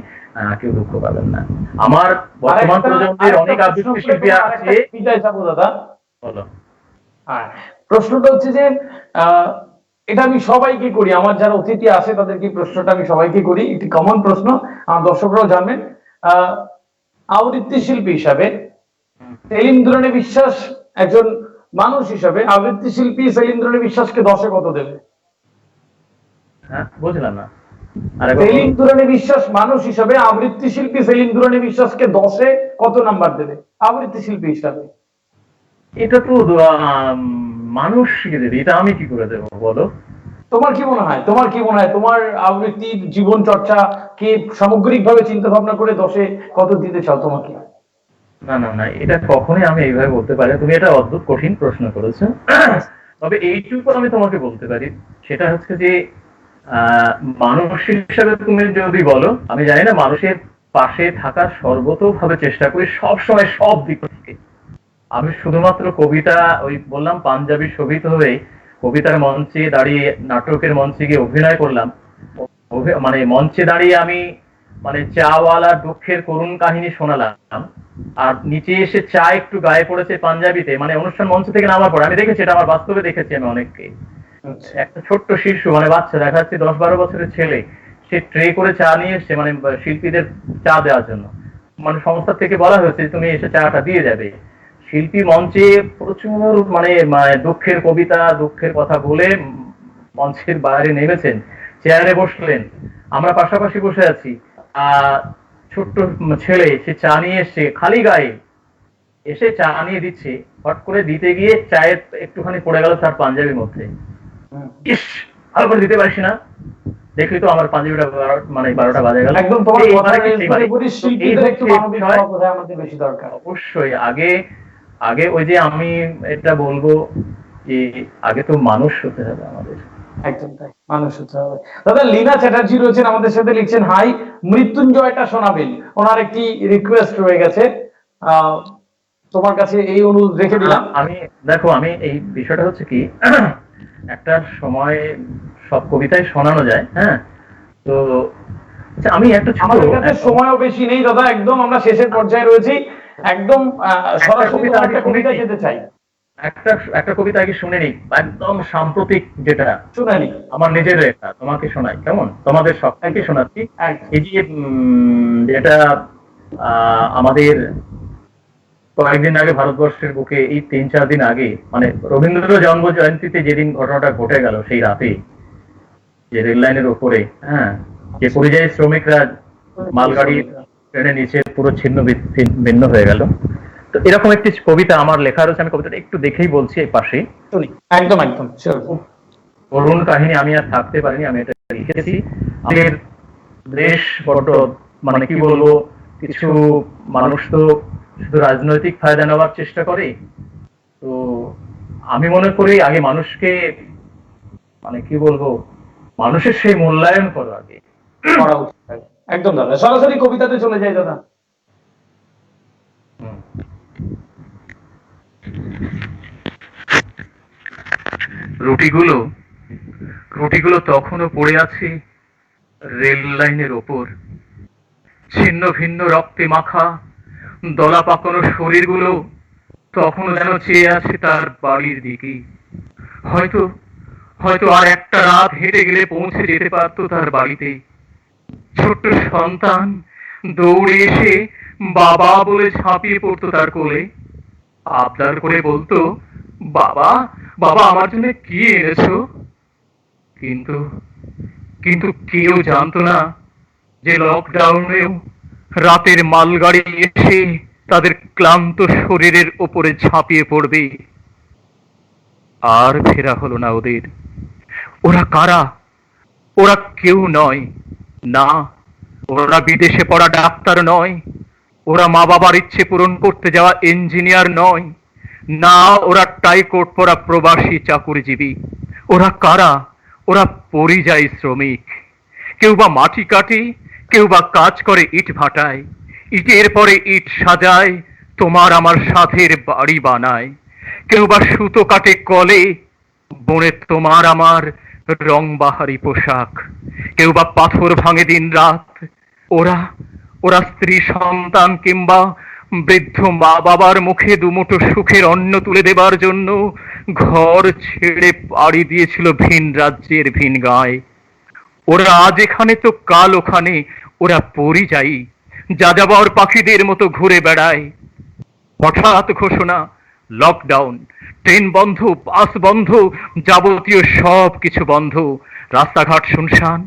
কেউ দুঃখ পাবেন না। আমার বর্তমান প্রজন্মের অনেক আবৃত্তি শিল্পী আছে। বিদায় যাবো দাদা। বলো। হ্যাঁ, প্রশ্নটা হচ্ছে যে এটা আমি সবাইকে করি, আমার যারা অতিথি আসে তাদেরকে প্রশ্নটা আমি সবাইকে করি, একটি কমন প্রশ্ন, আমার দর্শকরাও জানবেন। আহ আবৃত্তি শিল্পী হিসাবে সেলিম দুরানি বিশ্বাস একজন মানুষ হিসাবে, আবৃত্তি শিল্পী সেলিম দুরানি বিশ্বাসকে 10-এ কত দেবে? হ্যাঁ, বুঝলাম না। সেলিম দুরানি বিশ্বাস মানুষ হিসাবে, আবৃত্তি শিল্পী সেলিম দুরানি বিশ্বাসকে 10-এ কত নাম্বার দেবে আবৃত্তি শিল্পী হিসাবে? এটা তো মানুষ দেবে, এটা আমি কি করে দেবো বলো? তোমার কি মনে হয়, তোমার কি মনে হয়, তোমার আবৃত্তির জীবন চর্চা কি সামগ্রিক ভাবে চিন্তা ভাবনা করে 10-এ কত দিতে চাও তোমাকে? না না না, এটা কখনোই আমি এইভাবে বলতে পারি না। তুমি এটা অদ্ভুত কঠিন প্রশ্ন করেছো। তবে এইটুকু আমি তোমাকে বলতে পারি, সেটা হচ্ছে যে মানুষ হিসাবে তুমি যদি বলো, আমি জানি না, মানুষের পাশে থাকার সর্বতোভাবে চেষ্টা করি সব সময়, সব দিক থেকে। আমি শুধুমাত্র কবিতা, ওই বললাম পাঞ্জাবি শোভিত হয়ে কবিতার মঞ্চে দাঁড়িয়ে, নাটকের মঞ্চে গিয়ে অভিনয় করলাম, মানে মঞ্চে দাঁড়িয়ে আমি মানে চাওয়ালার দুঃখের করুণ কাহিনী শোনালাম, আর নিচে এসে চা একটু গায়ে পড়েছে পাঞ্জাবিতে, মানে অনুষ্ঠান মঞ্চ থেকে নামার পর আমি দেখেছি, এটা আমার বাস্তবে দেখেছি আমি অনেককে। একটা ছোট্ট শিশু, মানে বাচ্চা, দেখা যাচ্ছে 10-12 বছরের ছেলে, সে ট্রে করে চা নিয়ে এসছে, মানে শিল্পীদের চা দেওয়ার জন্য, মানে সংস্থা থেকে বলা হয়েছে তুমি এসে চাটা দিয়ে যাবে। শিল্পী মঞ্চে প্রচুর মানে দুঃখের কবিতা, দুঃখের কথা বলে মঞ্চের বাইরে নেমেছেন, চেয়ারে বসলেন, আমরা পাশাপাশি বসে আছি। ছোট্ট ছেলে সে চা নিয়ে এসছে খালি গায়ে, এসে চা নিয়ে দিচ্ছে, হট করে দিতে গিয়ে চায়ের একটুখানি পড়ে গেল তার পাঞ্জাবির মধ্যে। ইস, ভালো করে দিতে পারিস না, দেখলি তো আমার পাঞ্জাবিটা মানে 12টা বাজে গেল। একদম তোমার এই কথা মানে কি সেই মানে? পুরোপুরি তো এই শিল্পীদের একটু হচ্ছে মানবিক বিষয়। হওয়া বোধহয় আমাদের বেশি দরকার। অবশ্যই আগে আগে ওই যে আমি এটা বলবো যে আগে তো মানুষ হতে হবে আমাদের। একদম তাই, মানুষ হতে হবে। দাদা লীনা চ্যাটার্জি রয়েছেন আমাদের সাথে, লিখছেন হাই, মৃত্যুঞ্জয়টা শোনাবেন, ওনার একটি রিকোয়েস্ট রয়ে গেছে, আহ, তোমার কাছে এই অনুরোধ রেখে দিলাম। আমি দেখো, আমি এই বিষয়টা হচ্ছে কি, একটা সময় সব কবিতায় শোনানো যায়, হ্যাঁ, তো আচ্ছা আমি একটা ছোট আমাদের কাছে সময়ও বেশি নেই দাদা, একদম আমরা শেষের পর্যায়ে রয়েছি, একদম সরাসরি কবিতা তোমার আগে একটা কবিতা শুনেছি। যেতে চাই। একটা একটা কবিতা আগে শুনে নিই, একদম সাম্প্রতিক যেটা শুনে নি। আমার নিজের লেখা, তোমাকে শোনাই কেমন, তোমাদের সবকে শোনাচ্ছি। একদম। এই যে যেটা আমাদের কয়েকদিন আগে ভারতবর্ষের বুকে, এই 3-4 দিন আগে, মানে রবীন্দ্র জন্ম জয়ন্তীতে যেদিন ঘটনাটা ঘটে গেল, সেই রাতে যে রেল লাইনের উপরে, হ্যাঁ, যে পরিযায়ী শ্রমিকরা মালগাড়ির ট্রেনের নিচে পুরো ছিন্ন ভিন্ন হয়ে গেল। তো এরকম একটি কবিতা আমার লেখা রয়েছে, আমি কবিতাটা একটু দেখেই বলছি এই পাশে। শুনি। একদম একদম sure। করুণ কাহিনী, আমি আর থাকতে পারিনি, আমি এটা লিখেছি। আমাদের দেশ বড্ড, মানে কি বলবো, কিছু মানুষ তো শুধু রাজনৈতিক ফায়দা নেওয়ার চেষ্টা করে। তো আমি মনে করি আগে মানুষকে, মানে কি বলবো, মানুষের সেই মূল্যায়ন করো আগে। করা উচিত। একদম দাদা, সরাসরি কবিতাতে চলে যাই দাদা। রুটিগুলো রুটিগুলো তখনও পড়ে আছে রেল লাইনের ওপর, ছিন্ন ভিন্ন রক্তে মাখা দলা পাকানো শরীরগুলো তখনও যেন চেয়ে আছে তার বাড়ির দিকে। হয়তো হয়তো আর একটা রাত হেঁটে গেলে পৌঁছে যেতে পারতো তার বাড়িতে। ছোট্ট সন্তান দৌড়ে এসে বাবা বলে ঝাঁপিয়ে পড়তো তার কোলে, আবদার করে বলতো, বাবা, বাবা আমার জন্য কি এনেছো? কিন্তু কিন্তু কেউ জানতো না যে লকডাউনেও রাতের মালগাড়ি এসে তাদের ক্লান্ত শরীরের ওপরে ঝাঁপিয়ে পড়বে। আর ফেরা হলো না ওদের। ওরা কারা? ওরা কেউ নয়, না, ওরা বিদেশে পড়া ডাক্তার নয়, ওরা মা বাবার ইচ্ছে পূরণ করতে যাওয়া ইঞ্জিনিয়ার নয়, না, ওরা টাই কোট পরা প্রবাসী চাকুরিজীবী। ওরা কারা? ওরা পরিযায়ী শ্রমিক। কেউ বা মাটি কাটে, কেউ বা কাজ করে ইট ভাটায়, ইটের পরে ইট সাজায়, তোমার আমার সাধের বাড়ি বানায়। কেউ বা সুতো কাটে কলে, বনে তোমার আমার রংবাহারি পোশাক। কেউ বা পাথর ভাঙে দিন রাত। ওরা ওরা স্ত্রী সন্তান কিংবা বৃদ্ধ মা বাবার মুখে দুমুঠো সুখের অন্ন তুলে দেবার জন্য ঘর ছেড়ে পাড়ি দিয়েছিল ভিন রাজ্যের ভিন গায়ে। ওরা আজ এখানে তো কাল ওখানে, ওরা পরিযায়ী, যাযাবর পাখিদের মতো ঘুরে বেড়ায়। হঠাৎ ঘোষণা, লকডাউন, ট্রেন বন্ধ, বাস বন্ধ, যাবতীয় সব কিছু বন্ধ, রাস্তাঘাট শুনশান।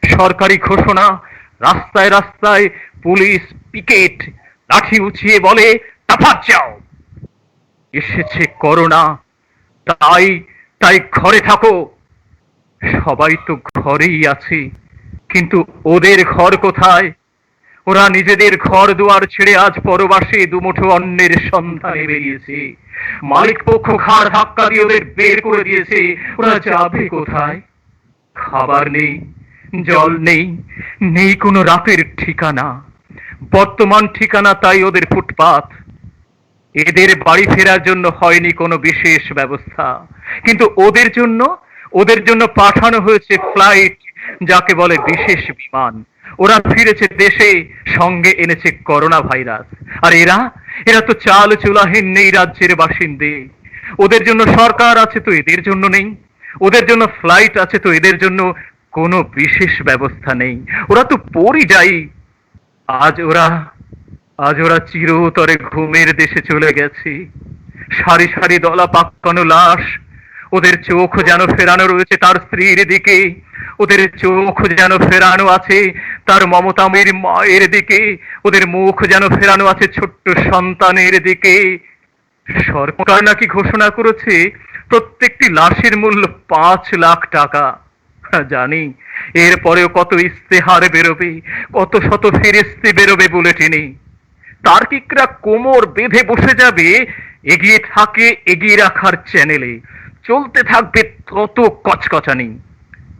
সরকারি ঘোষণা, রাস্তায় রাস্তায় পুলিশ পিকেট, লাঠি উঁচিয়ে বলে, তাফাত যাও। এসেছে করোনা, তাই তাই ঘরে থাকো। সবাই তো ঘরেই আছে, কিন্তু ওদের ঘর কোথায়? ওরা নিজেদের ঘর দুয়ার ছেড়ে আজ পরবাসে দুমুঠো অন্নের সন্ধানে বেরিয়েছে। মালিক পক্ষ ঘাড় ধাক্কা দিয়ে ওদের বের করে দিয়েছে। ওরা যাবে কোথায়? খাবার নেই, জল নেই, নেই কোনো রাতের ঠিকানা। বর্তমান ঠিকানা তাই ওদের ফুটপাত। এদের বাড়ি ফেরার জন্য হয়নি কোনো বিশেষ ব্যবস্থা, কিন্তু ওদের জন্য পাঠানো হয়েছে ফ্লাইট, যাকে বলে বিশেষ বিমান। ওরা ফিরেছে দেশে, সঙ্গে এনেছে করোনা ভাইরাস। আর এরা এরা তো চাল চুলাহীন নেই রাজ্যের বাসিন্দে। ওদের জন্য সরকার আছে তো এদের জন্য নেই, ওদের জন্য ফ্লাইট আছে তো এদের জন্য কোনো বিশেষ ব্যবস্থা নেই। ওরা তো পরিযায়ী। আজ ওরা আজ ওরা চিরতরে ঘুমের দেশে চলে গেছে। সারি সারি দলা পাকানো লাশ, ওদের চোখ যেন ফেরানো রয়েছে তার স্ত্রীর দিকে, ওদের চোখ যেন ফেরানো আছে তার মমতাময়ীর মায়ের দিকে, ওদের মুখ যেন ফেরানো আছে ছোট্ট সন্তানের দিকে। সরকার নাকি ঘোষণা করেছে প্রত্যেকটি লাশের মূল্য 5 লাখ টাকা। জানি এরপরেও কত ইস্তেহার বেরোবে, কত শত ফেরেস্তে বেরোবে বুলেটিনে। তার্কিকরা কোমর বেঁধে বসে যাবে এগিয়ে রাখার চ্যানেলে, চলতে থাকবে তত কচকচানি।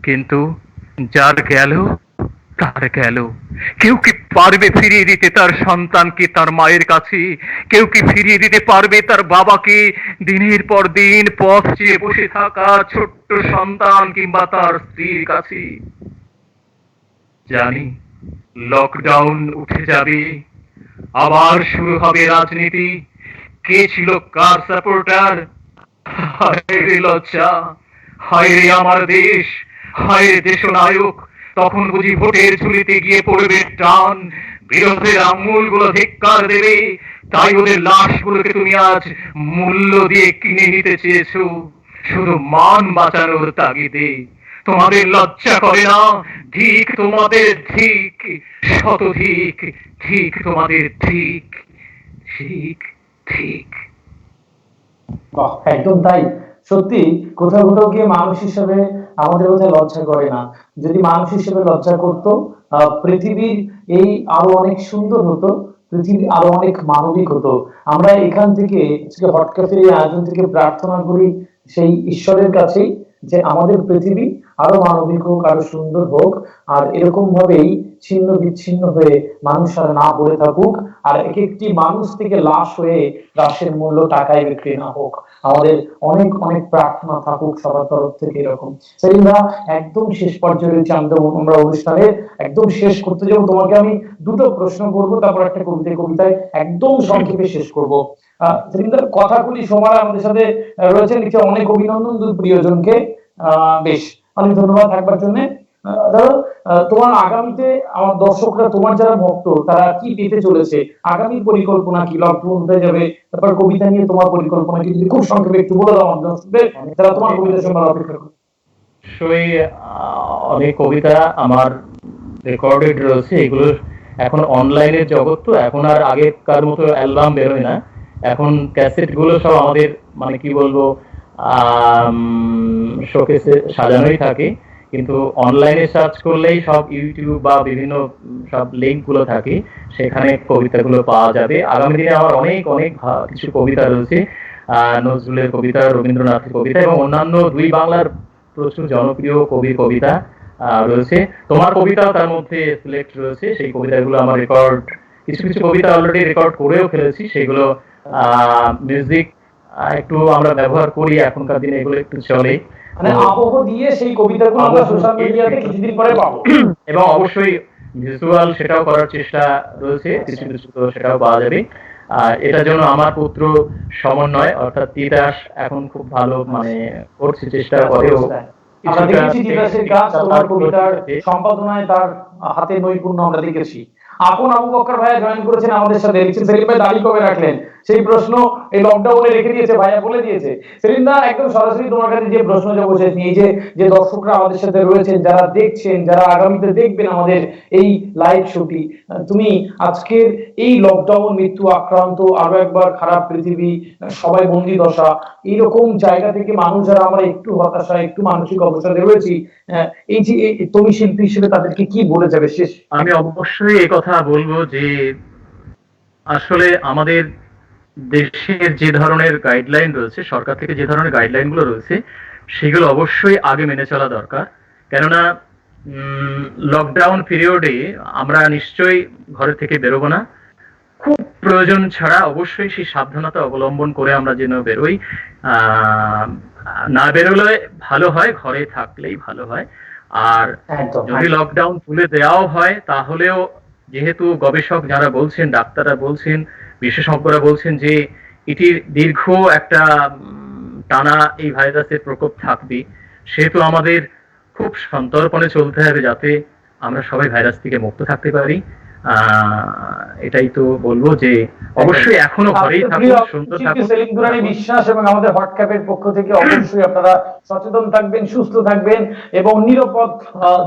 কিন্তু যার গেল তার গেল। কেউ কি পারবে ফিরিয়ে দিতে তার সন্তানকে তার মায়ের কাছে? কেউ কি ফিরিয়ে দিতে পারবে তার বাবাকে, দিনের পর দিন পথ চেয়ে বসে থাকা ছোট্ট সন্তান কিংবা তার স্ত্রীর কাছে? জানি লকডাউন উঠে যাবে, আবার শুরু হবে রাজনীতি। কে ছিল কার সাপোর্টার? হায় রে লজ্জা, হায় রে আমার দেশ, হায় রে দেশনায়ক। তখন বুঝি ভোটের ঝুলিতে গিয়ে পড়বে টান, বিরোধের আঙুলগুলো ধিক্কার দেবে। তাই ওদের লাশগুলোকে তুমি আজ মূল্য দিয়ে কিনে নিতে চেয়েছো, শুধু মান বাঁচানোর তাগিদে। তোমাদের লজ্জা করে না? ধিক তোমাদের, ধিক, শতধিক ঠিক তোমাদের, ঠিক, ঠিক, ঠিক। বাহ, একদম তাই। সত্যি কোথাও কোথাও গিয়ে মানুষ হিসেবে আমাদের বোধহয় লজ্জা করে না। যদি মানুষ হিসেবে লজ্জা করতো, পৃথিবীর এই আরো অনেক সুন্দর হতো, পৃথিবী আরো অনেক মানবিক হতো। আমরা এখান থেকে হট ক্যাফের এই আয়োজন থেকে প্রার্থনা করি সেই ঈশ্বরের কাছেই যে আমাদের পৃথিবী আরো মানবিক হোক, আরো সুন্দর হোক, আর এরকম ভাবেই ছিন্ন বিচ্ছিন্ন হয়ে মানুষ আর না পড়ে থাকুক, আর এক একটি মানুষ থেকে লাশ হয়ে লাশের মূল্য টাকায় বিক্রি না হোক। আমাদের অনেক অনেক প্রার্থনা থাকুক সবার তরফ থেকে এরকম। সেলিমরা, একদম শেষ পর্যায়ে রয়েছে আমরা অনুষ্ঠানে একদম শেষ করতে যাবো। তোমাকে আমি দুটো প্রশ্ন করবো, তারপর একটা কবিতায় একদম সংক্ষেপে শেষ করবো। সেলিমদার কথাগুলি সময় আমাদের সাথে রয়েছে, নিচে অনেক অভিনন্দন দুই প্রিয়জনকে। বেশ, অনেক ধন্যবাদ থাকবার জন্য। ধরো, তোমার আগামীতে আমার দর্শকরা, তোমার যারা ভক্ত, তারা কি পেতে চলেছে? আগামী পরিকল্পনা কি? লকডাউন হয়ে যাবে, তারপর কবিতা নিয়ে তোমার পরিকল্পনা কি? যদি খুব সংক্ষেপে একটু বলে দাও আমাদের দর্শকদের, তারা তোমার কবিতার সঙ্গে অপেক্ষা করে। অবশ্যই অনেক কবিতা আমার রেকর্ডেড রয়েছে। এগুলো এখন অনলাইনের জগৎ, তো এখন আর আগেকার মতো অ্যালবাম বেরোয় না। এখন ক্যাসেট গুলো সব আমাদের, মানে কি বলবো, শোকেসে সাজানোই থাকে। কিন্তু অনলাইনে সার্চ করলেই সব ইউটিউব বা বিভিন্ন সব লিঙ্ক গুলো থাকে, সেখানে কবিতাগুলো পাওয়া যাবে। আগামী দিনে আমার অনেক অনেক কিছু কবিতা রয়েছে, নজরুলের কবিতা, রবীন্দ্রনাথের কবিতা এবং অন্যান্য দুই বাংলার প্রচুর জনপ্রিয় কবির কবিতা রয়েছে। তোমার কবিতাও তার মধ্যে সিলেক্ট রয়েছে। সেই কবিতাগুলো আমার রেকর্ড, কিছু কিছু কবিতা অলরেডি রেকর্ড করেও ফেলেছি। সেগুলো মিউজিক একটু আমরা ব্যবহার করি এখনকার দিনে, এগুলো একটু চলে, মানে আবহ দিয়ে সেই কবিতাগুলো আমরা সোশ্যাল মিডিয়াতে কিছুদিন পরে পাবো। এবং অবশ্যই ভিজুয়াল সেটাও করার চেষ্টা রয়েছে, কিছু কিছু তো সেটাও পাওয়া যাবে। এটার জন্য আমার পুত্র সমন্বয় অর্থাৎ তিতাস এখন খুব ভালো মানে করছে, চেষ্টা করেও। আমরা দেখেছি তিতাসের কাজ, তোমার কবিতার সম্পাদনায় তার হাতে নৈপুণ্য আমরা দেখেছি। আপন আবু বকর ভাইয়া জয়েন করেছেন আমাদের সাথে। লিখছেন, সেলিম ভাই দাড়ি কবে রাখলেন? সেই প্রশ্ন এই লকডাউনে রেখে দিয়েছে, ভাইয়া বলে দিয়েছে। সেলিম দা, একদম সরাসরি তোমার কাছে যে প্রশ্ন যে বসেছি, এই যে দর্শকরা আমাদের সাথে রয়েছেন, যারা দেখছেন, যারা আগামীতে দেখবেন আমাদের এই লাইভ শোটি, তুমি আজকের এই লকডাউন, মৃত্যু আক্রান্ত, আরো একবার খারাপ পৃথিবী, সবাই বন্দি দশা, এইরকম জায়গা থেকে মানুষ যারা আমরা একটু হতাশা, একটু মানসিক অবসাদে রয়েছি, এই যে তুমি শিল্পী হিসেবে তাদেরকে কি বলে যাবে শেষ? আমি অবশ্যই এই কথা বলবো যে আসলে আমাদের দেশের যে ধরনের গাইডলাইন রয়েছে, সরকার থেকে যে ধরনের গাইডলাইন গুলো রয়েছে, সেগুলো অবশ্যই আগে মেনে চলা দরকার। কেননা লকডাউন পিরিয়ডে আমরা নিশ্চয়ই ঘরে থেকে বেরোবো না। খুব প্রয়োজন ছাড়া অবশ্যই সেই সাবধানতা অবলম্বন করে আমরা যেন বেরোই। না বেরোলে ভালো হয়, ঘরে থাকলেই ভালো হয়। আর যদি লকডাউন তুলে দেওয়াও হয়, তাহলেও যেহেতু গবেষক যারা বলছেন, ডাক্তাররা বলছেন, বিশেষজ্ঞরা বলছেন যে এটির দীর্ঘ একটা টানা এই ভাইরাসের প্রকোপ থাকবে, সেহেতু আমাদের খুব সন্তর্পণে চলতে হবে যাতে আমরা সবাই ভাইরাস থেকে মুক্ত থাকতে পারি। এটাই তো বলবো যে অবশ্যই এখনো ঘরেই থাকুন, সুন্দর থাকুন। সেলিম দুরানি বিশ্বাস এবং আমাদের হটক্যাপের পক্ষ থেকে অবশ্যই আপনারা সচেতন থাকবেন, সুস্থ থাকবেন এবং নিরাপদ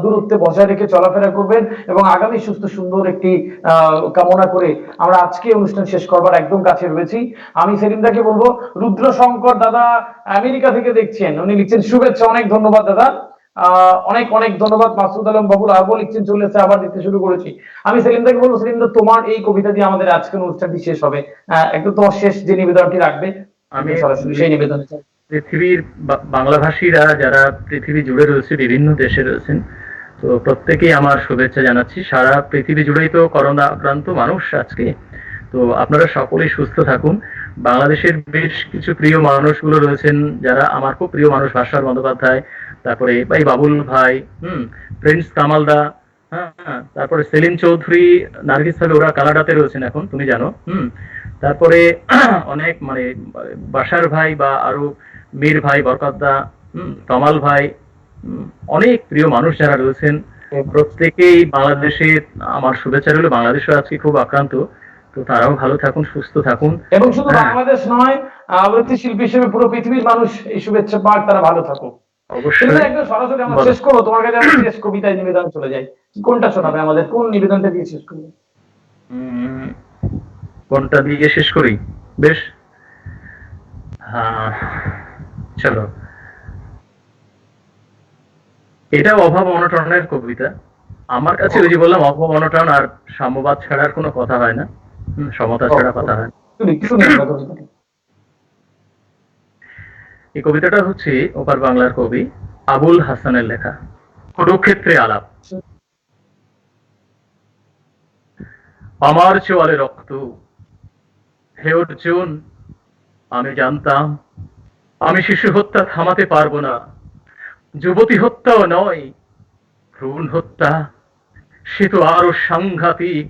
দূরত্বে বজায় রেখে চলাফেরা করবেন, এবং আগামী সুস্থ সুন্দর একটি কামনা করে আমরা আজকে অনুষ্ঠান শেষ করবার একদম কাছে রয়েছি। আমি সেলিম দাকে বলবো, রুদ্র শঙ্কর দাদা আমেরিকা থেকে দেখছেন, উনি লিখছেন শুভেচ্ছা, অনেক ধন্যবাদ দাদা। অনেক অনেক ধন্যবাদ মাসুদ আলম বাবুল। আরও লিখছেন, চলেছে আবার দিতে শুরু করেছি। আমি সেলিমদাকে বলবো, সেলিমদা তোমার এই কবিতা দিয়ে আমাদের আজকের অনুষ্ঠানটি শেষ হবে। একটু তোমার শেষ যে নিবেদনটি রাখবে আমি সরাসরি সেই নিবেদনে চাই। পৃথিবীর বাংলাভাষীরা যারা পৃথিবী জুড়ে রয়েছে, বিভিন্ন দেশে রয়েছেন, তো প্রত্যেকেই আমার শুভেচ্ছা জানাচ্ছি। সারা পৃথিবী জুড়েই তো করোনা আক্রান্ত মানুষ আজকে, তো আপনারা সকলেই সুস্থ থাকুন। বাংলাদেশের বেশ কিছু প্রিয় মানুষগুলো রয়েছেন যারা আমার খুব প্রিয় মানুষ, ভাস্কর বন্দ্যোপাধ্যায়, তারপরে ভাই বাবুল ভাই, প্রিন্স কামালদা, হ্যাঁ, তারপরে সেলিম চৌধুরী, নার্গিস ভাবে, ওরা কানাডাতে রয়েছেন এখন, তুমি জানো। তারপরে অনেক মানে বাসার ভাই বা আরো মীর ভাই, বরকতদা, তমাল ভাই, অনেক প্রিয় মানুষ যারা রয়েছেন, প্রত্যেকেই বাংলাদেশে আমার শুভেচ্ছা রইল। বাংলাদেশও আজকে খুব আক্রান্ত, তো তারাও ভালো থাকুন, সুস্থ থাকুন। এবং শুধু বাংলাদেশ নয়, আবৃত্তি শিল্পী হিসেবে পুরো পৃথিবীর মানুষ এই শুভেচ্ছা পাক, তারা ভালো থাকুক। অবশ্যই। একদম সরাসরি আমরা শেষ করবো, তোমার কাছে আমরা শেষ কবিতায় নিবেদন চলে যাই। কোনটা শোনাবে আমাদের, কোন নিবেদনটা দিয়ে শেষ করবে? কোনটা দিয়ে শেষ করি? বেশ, চলো, এটা অভাব অনটনের কবিতা। আমার কাছে ওই যে বললাম, অভাব অনটন আর সাম্যবাদ ছাড়ার কোনো কথা হয় না, সমতা ছাড়া কথা হয় না। এই কবিতাটা হচ্ছে ওপার বাংলার কবি আবুল হাসানের লেখা, কুরুক্ষেত্রে আলাপ। আমার চোয়ালে রক্ত, হে অর্জুন, আমি জানতাম আমি শিশু হত্যা থামাতে পারবো না, যুবতী হত্যাও নয়, ভ্রূণ হত্যা সে তো আরো সাংঘাতিক।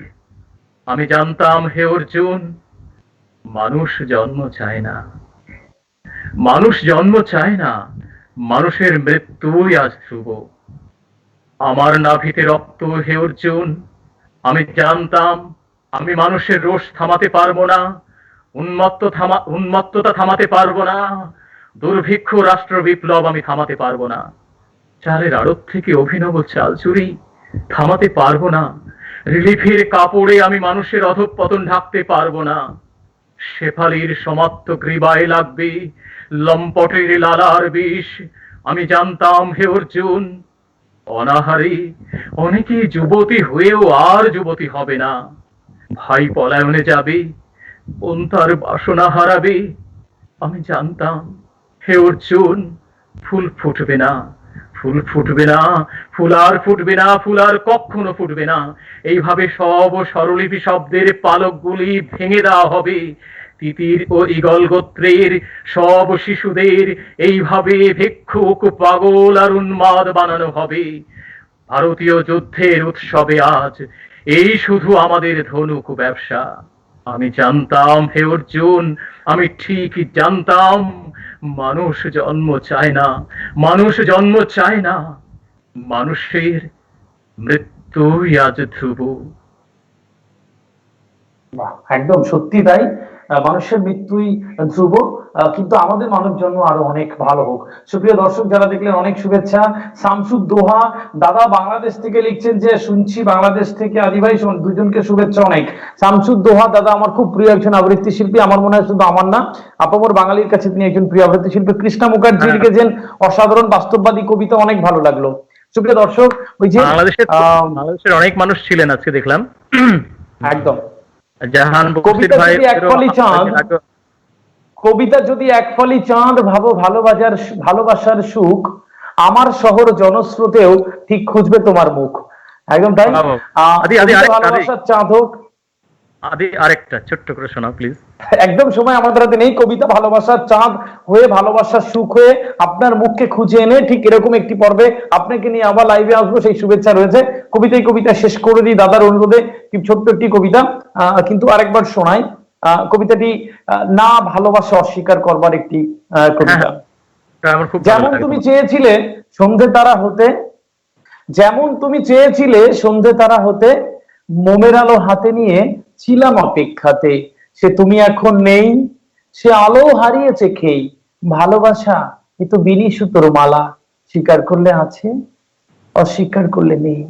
আমি জানতাম হে অর্জুন, মানুষ জন্ম চায় না, মানুষ জন্ম চায় না, মানুষের মৃত্যুই আজ ধ্রুব। আমার নাভিতে রক্ত হে অর্জুন, আমি জানতাম আমি মানুষের রোষ থামাতে পারবো না, উন্মত্ততা থামাতে পারবো না, দুর্ভিক্ষ রাষ্ট্র বিপ্লব আমি থামাতে পারবো না, চালের আড়ত থেকে অভিনব চাল চুরি থামাতে পারবো না, রিলিফের কাপড়ে আমি মানুষের অধঃপতন ঢাকতে পারবো না, শেফালির সমাপ্ত গ্রীবায় লাগবে লম্পটের লালার বিষ। আমি জানতাম হে অর্জুন, অনাহারী অনেকে যুবতী হয়েও আর যুবতী হবে না, ভাই পলায়নে যাবে, বোন তার বাসনা হারাবে। আমি জানতাম হে অর্জুন, ফুল ফুটবে না, ফুল ফুটবে না, ফুল আর ফুটবে না, ফুল আর কখনো ফুটবে না। এইভাবে সব স্বরলিপি শব্দের পালকগুলি ভেঙে দেওয়া হবে, তিতির ও ঈগল গোত্রের সব শিশুদের এইভাবে ভিক্ষুক, পাগল আর উন্মাদ বানানো হবে। ভারতীয় যুদ্ধের উৎসবে আজ এই শুধু আমাদের ধনুক ব্যবসা। আমি জানতাম হে অর্জুন, আমি ঠিকই জানতাম মানুষ জন্ম চায় না, মানুষ জন্ম চায় না, মানুষের মৃত্যুই আজ ধ্রুব। একদম সত্যি তাই, মানুষের মৃত্যুই ধ্রুব, কিন্তু আমাদের মানব জন্ম আরো অনেক ভালো হোক। সুপ্রিয় দর্শক যারা দেখলেন, অনেক শুভেচ্ছা। শামসুদ দোহা দাদা বাংলাদেশ থেকে লিখছেন যে শুনছি বাংলাদেশ থেকে, আদি ভাই দুজনকে শুভেচ্ছা অনেক। শামসুদ দোহা দাদা আমার খুব প্রিয় একজন আবৃত্তি শিল্পী, আমার মনে হয় শুধু আমার না, আপামর বাঙালির কাছে তিনি একজন প্রিয় আবৃত্তি শিল্পী। কৃষ্ণা মুখার্জি লিখেছেন অসাধারণ বাস্তববাদী কবিতা, অনেক ভালো লাগলো। সুপ্রিয় দর্শক, ওই যে বাংলাদেশের অনেক মানুষ ছিলেন আজকে দেখলাম, একদম জাহান কবিতা যদি এক ফলি চাঁদ, কবিতা যদি এক ফলি চাঁদ, ভাবো ভালোবাসার সুখ, আমার শহর জনস্রোতেও ঠিক খুঁজবে তোমার মুখ। একদম তাই, ভালোবাসার চাঁদ হোক। আদি আরেকটা ছোট্ট করে শোনাও প্লিজ। একদম সময় আমাদের হাতে নেই। কবিতা ভালোবাসার চাঁদ হয়ে, ভালোবাসার সুখ হয়ে আপনার মুখকে খুঁজে এনে, ঠিক এরকম একটি পর্বে আপনাকে নিয়ে আবার লাইভে আসবো, সেই শুভেচ্ছা রয়েছে। কবিতা শেষ করে দিই দাদার অনুরোধে, ছোট্ট একটি কবিতা কিন্তু আরেকবার শোনাই। কবিতাটি না ভালোবাসা অস্বীকার করবার একটি কবিতা। যেমন তুমি চেয়েছিলে সন্ধে তারা হতে, যেমন তুমি চেয়েছিলে সন্ধে তারা হতে, মোমের আলো হাতে নিয়ে ছিলাম অপেক্ষাতে, সে তুমি এখন নেই, সে আলো হারিয়েছে খেই, ভালোবাসা এ তো বিনি সুতোর মালা, স্বীকার করলে আছে, অস্বীকার করলে নেই।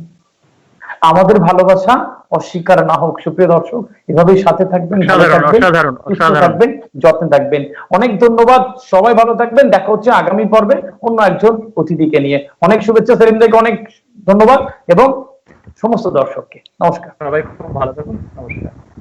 আমাদের ভালোবাসা অস্বীকার না হোক। সুপ্রিয় দর্শক, এভাবেই সাথে থাকবেন, ভালো অসাধারণ, থাকবেন, অসাধারণ, সুস্থ অসাধারণ। থাকবেন, যত্নে থাকবেন। অনেক ধন্যবাদ, সবাই ভালো থাকবেন। দেখা হচ্ছে আগামী পর্বে অন্য একজন অতিথিকে নিয়ে। অনেক শুভেচ্ছা সেলিম থেকে, অনেক ধন্যবাদ এবং সমস্ত দর্শককে নমস্কার। সবাই খুব ভালো থাকুন, নমস্কার।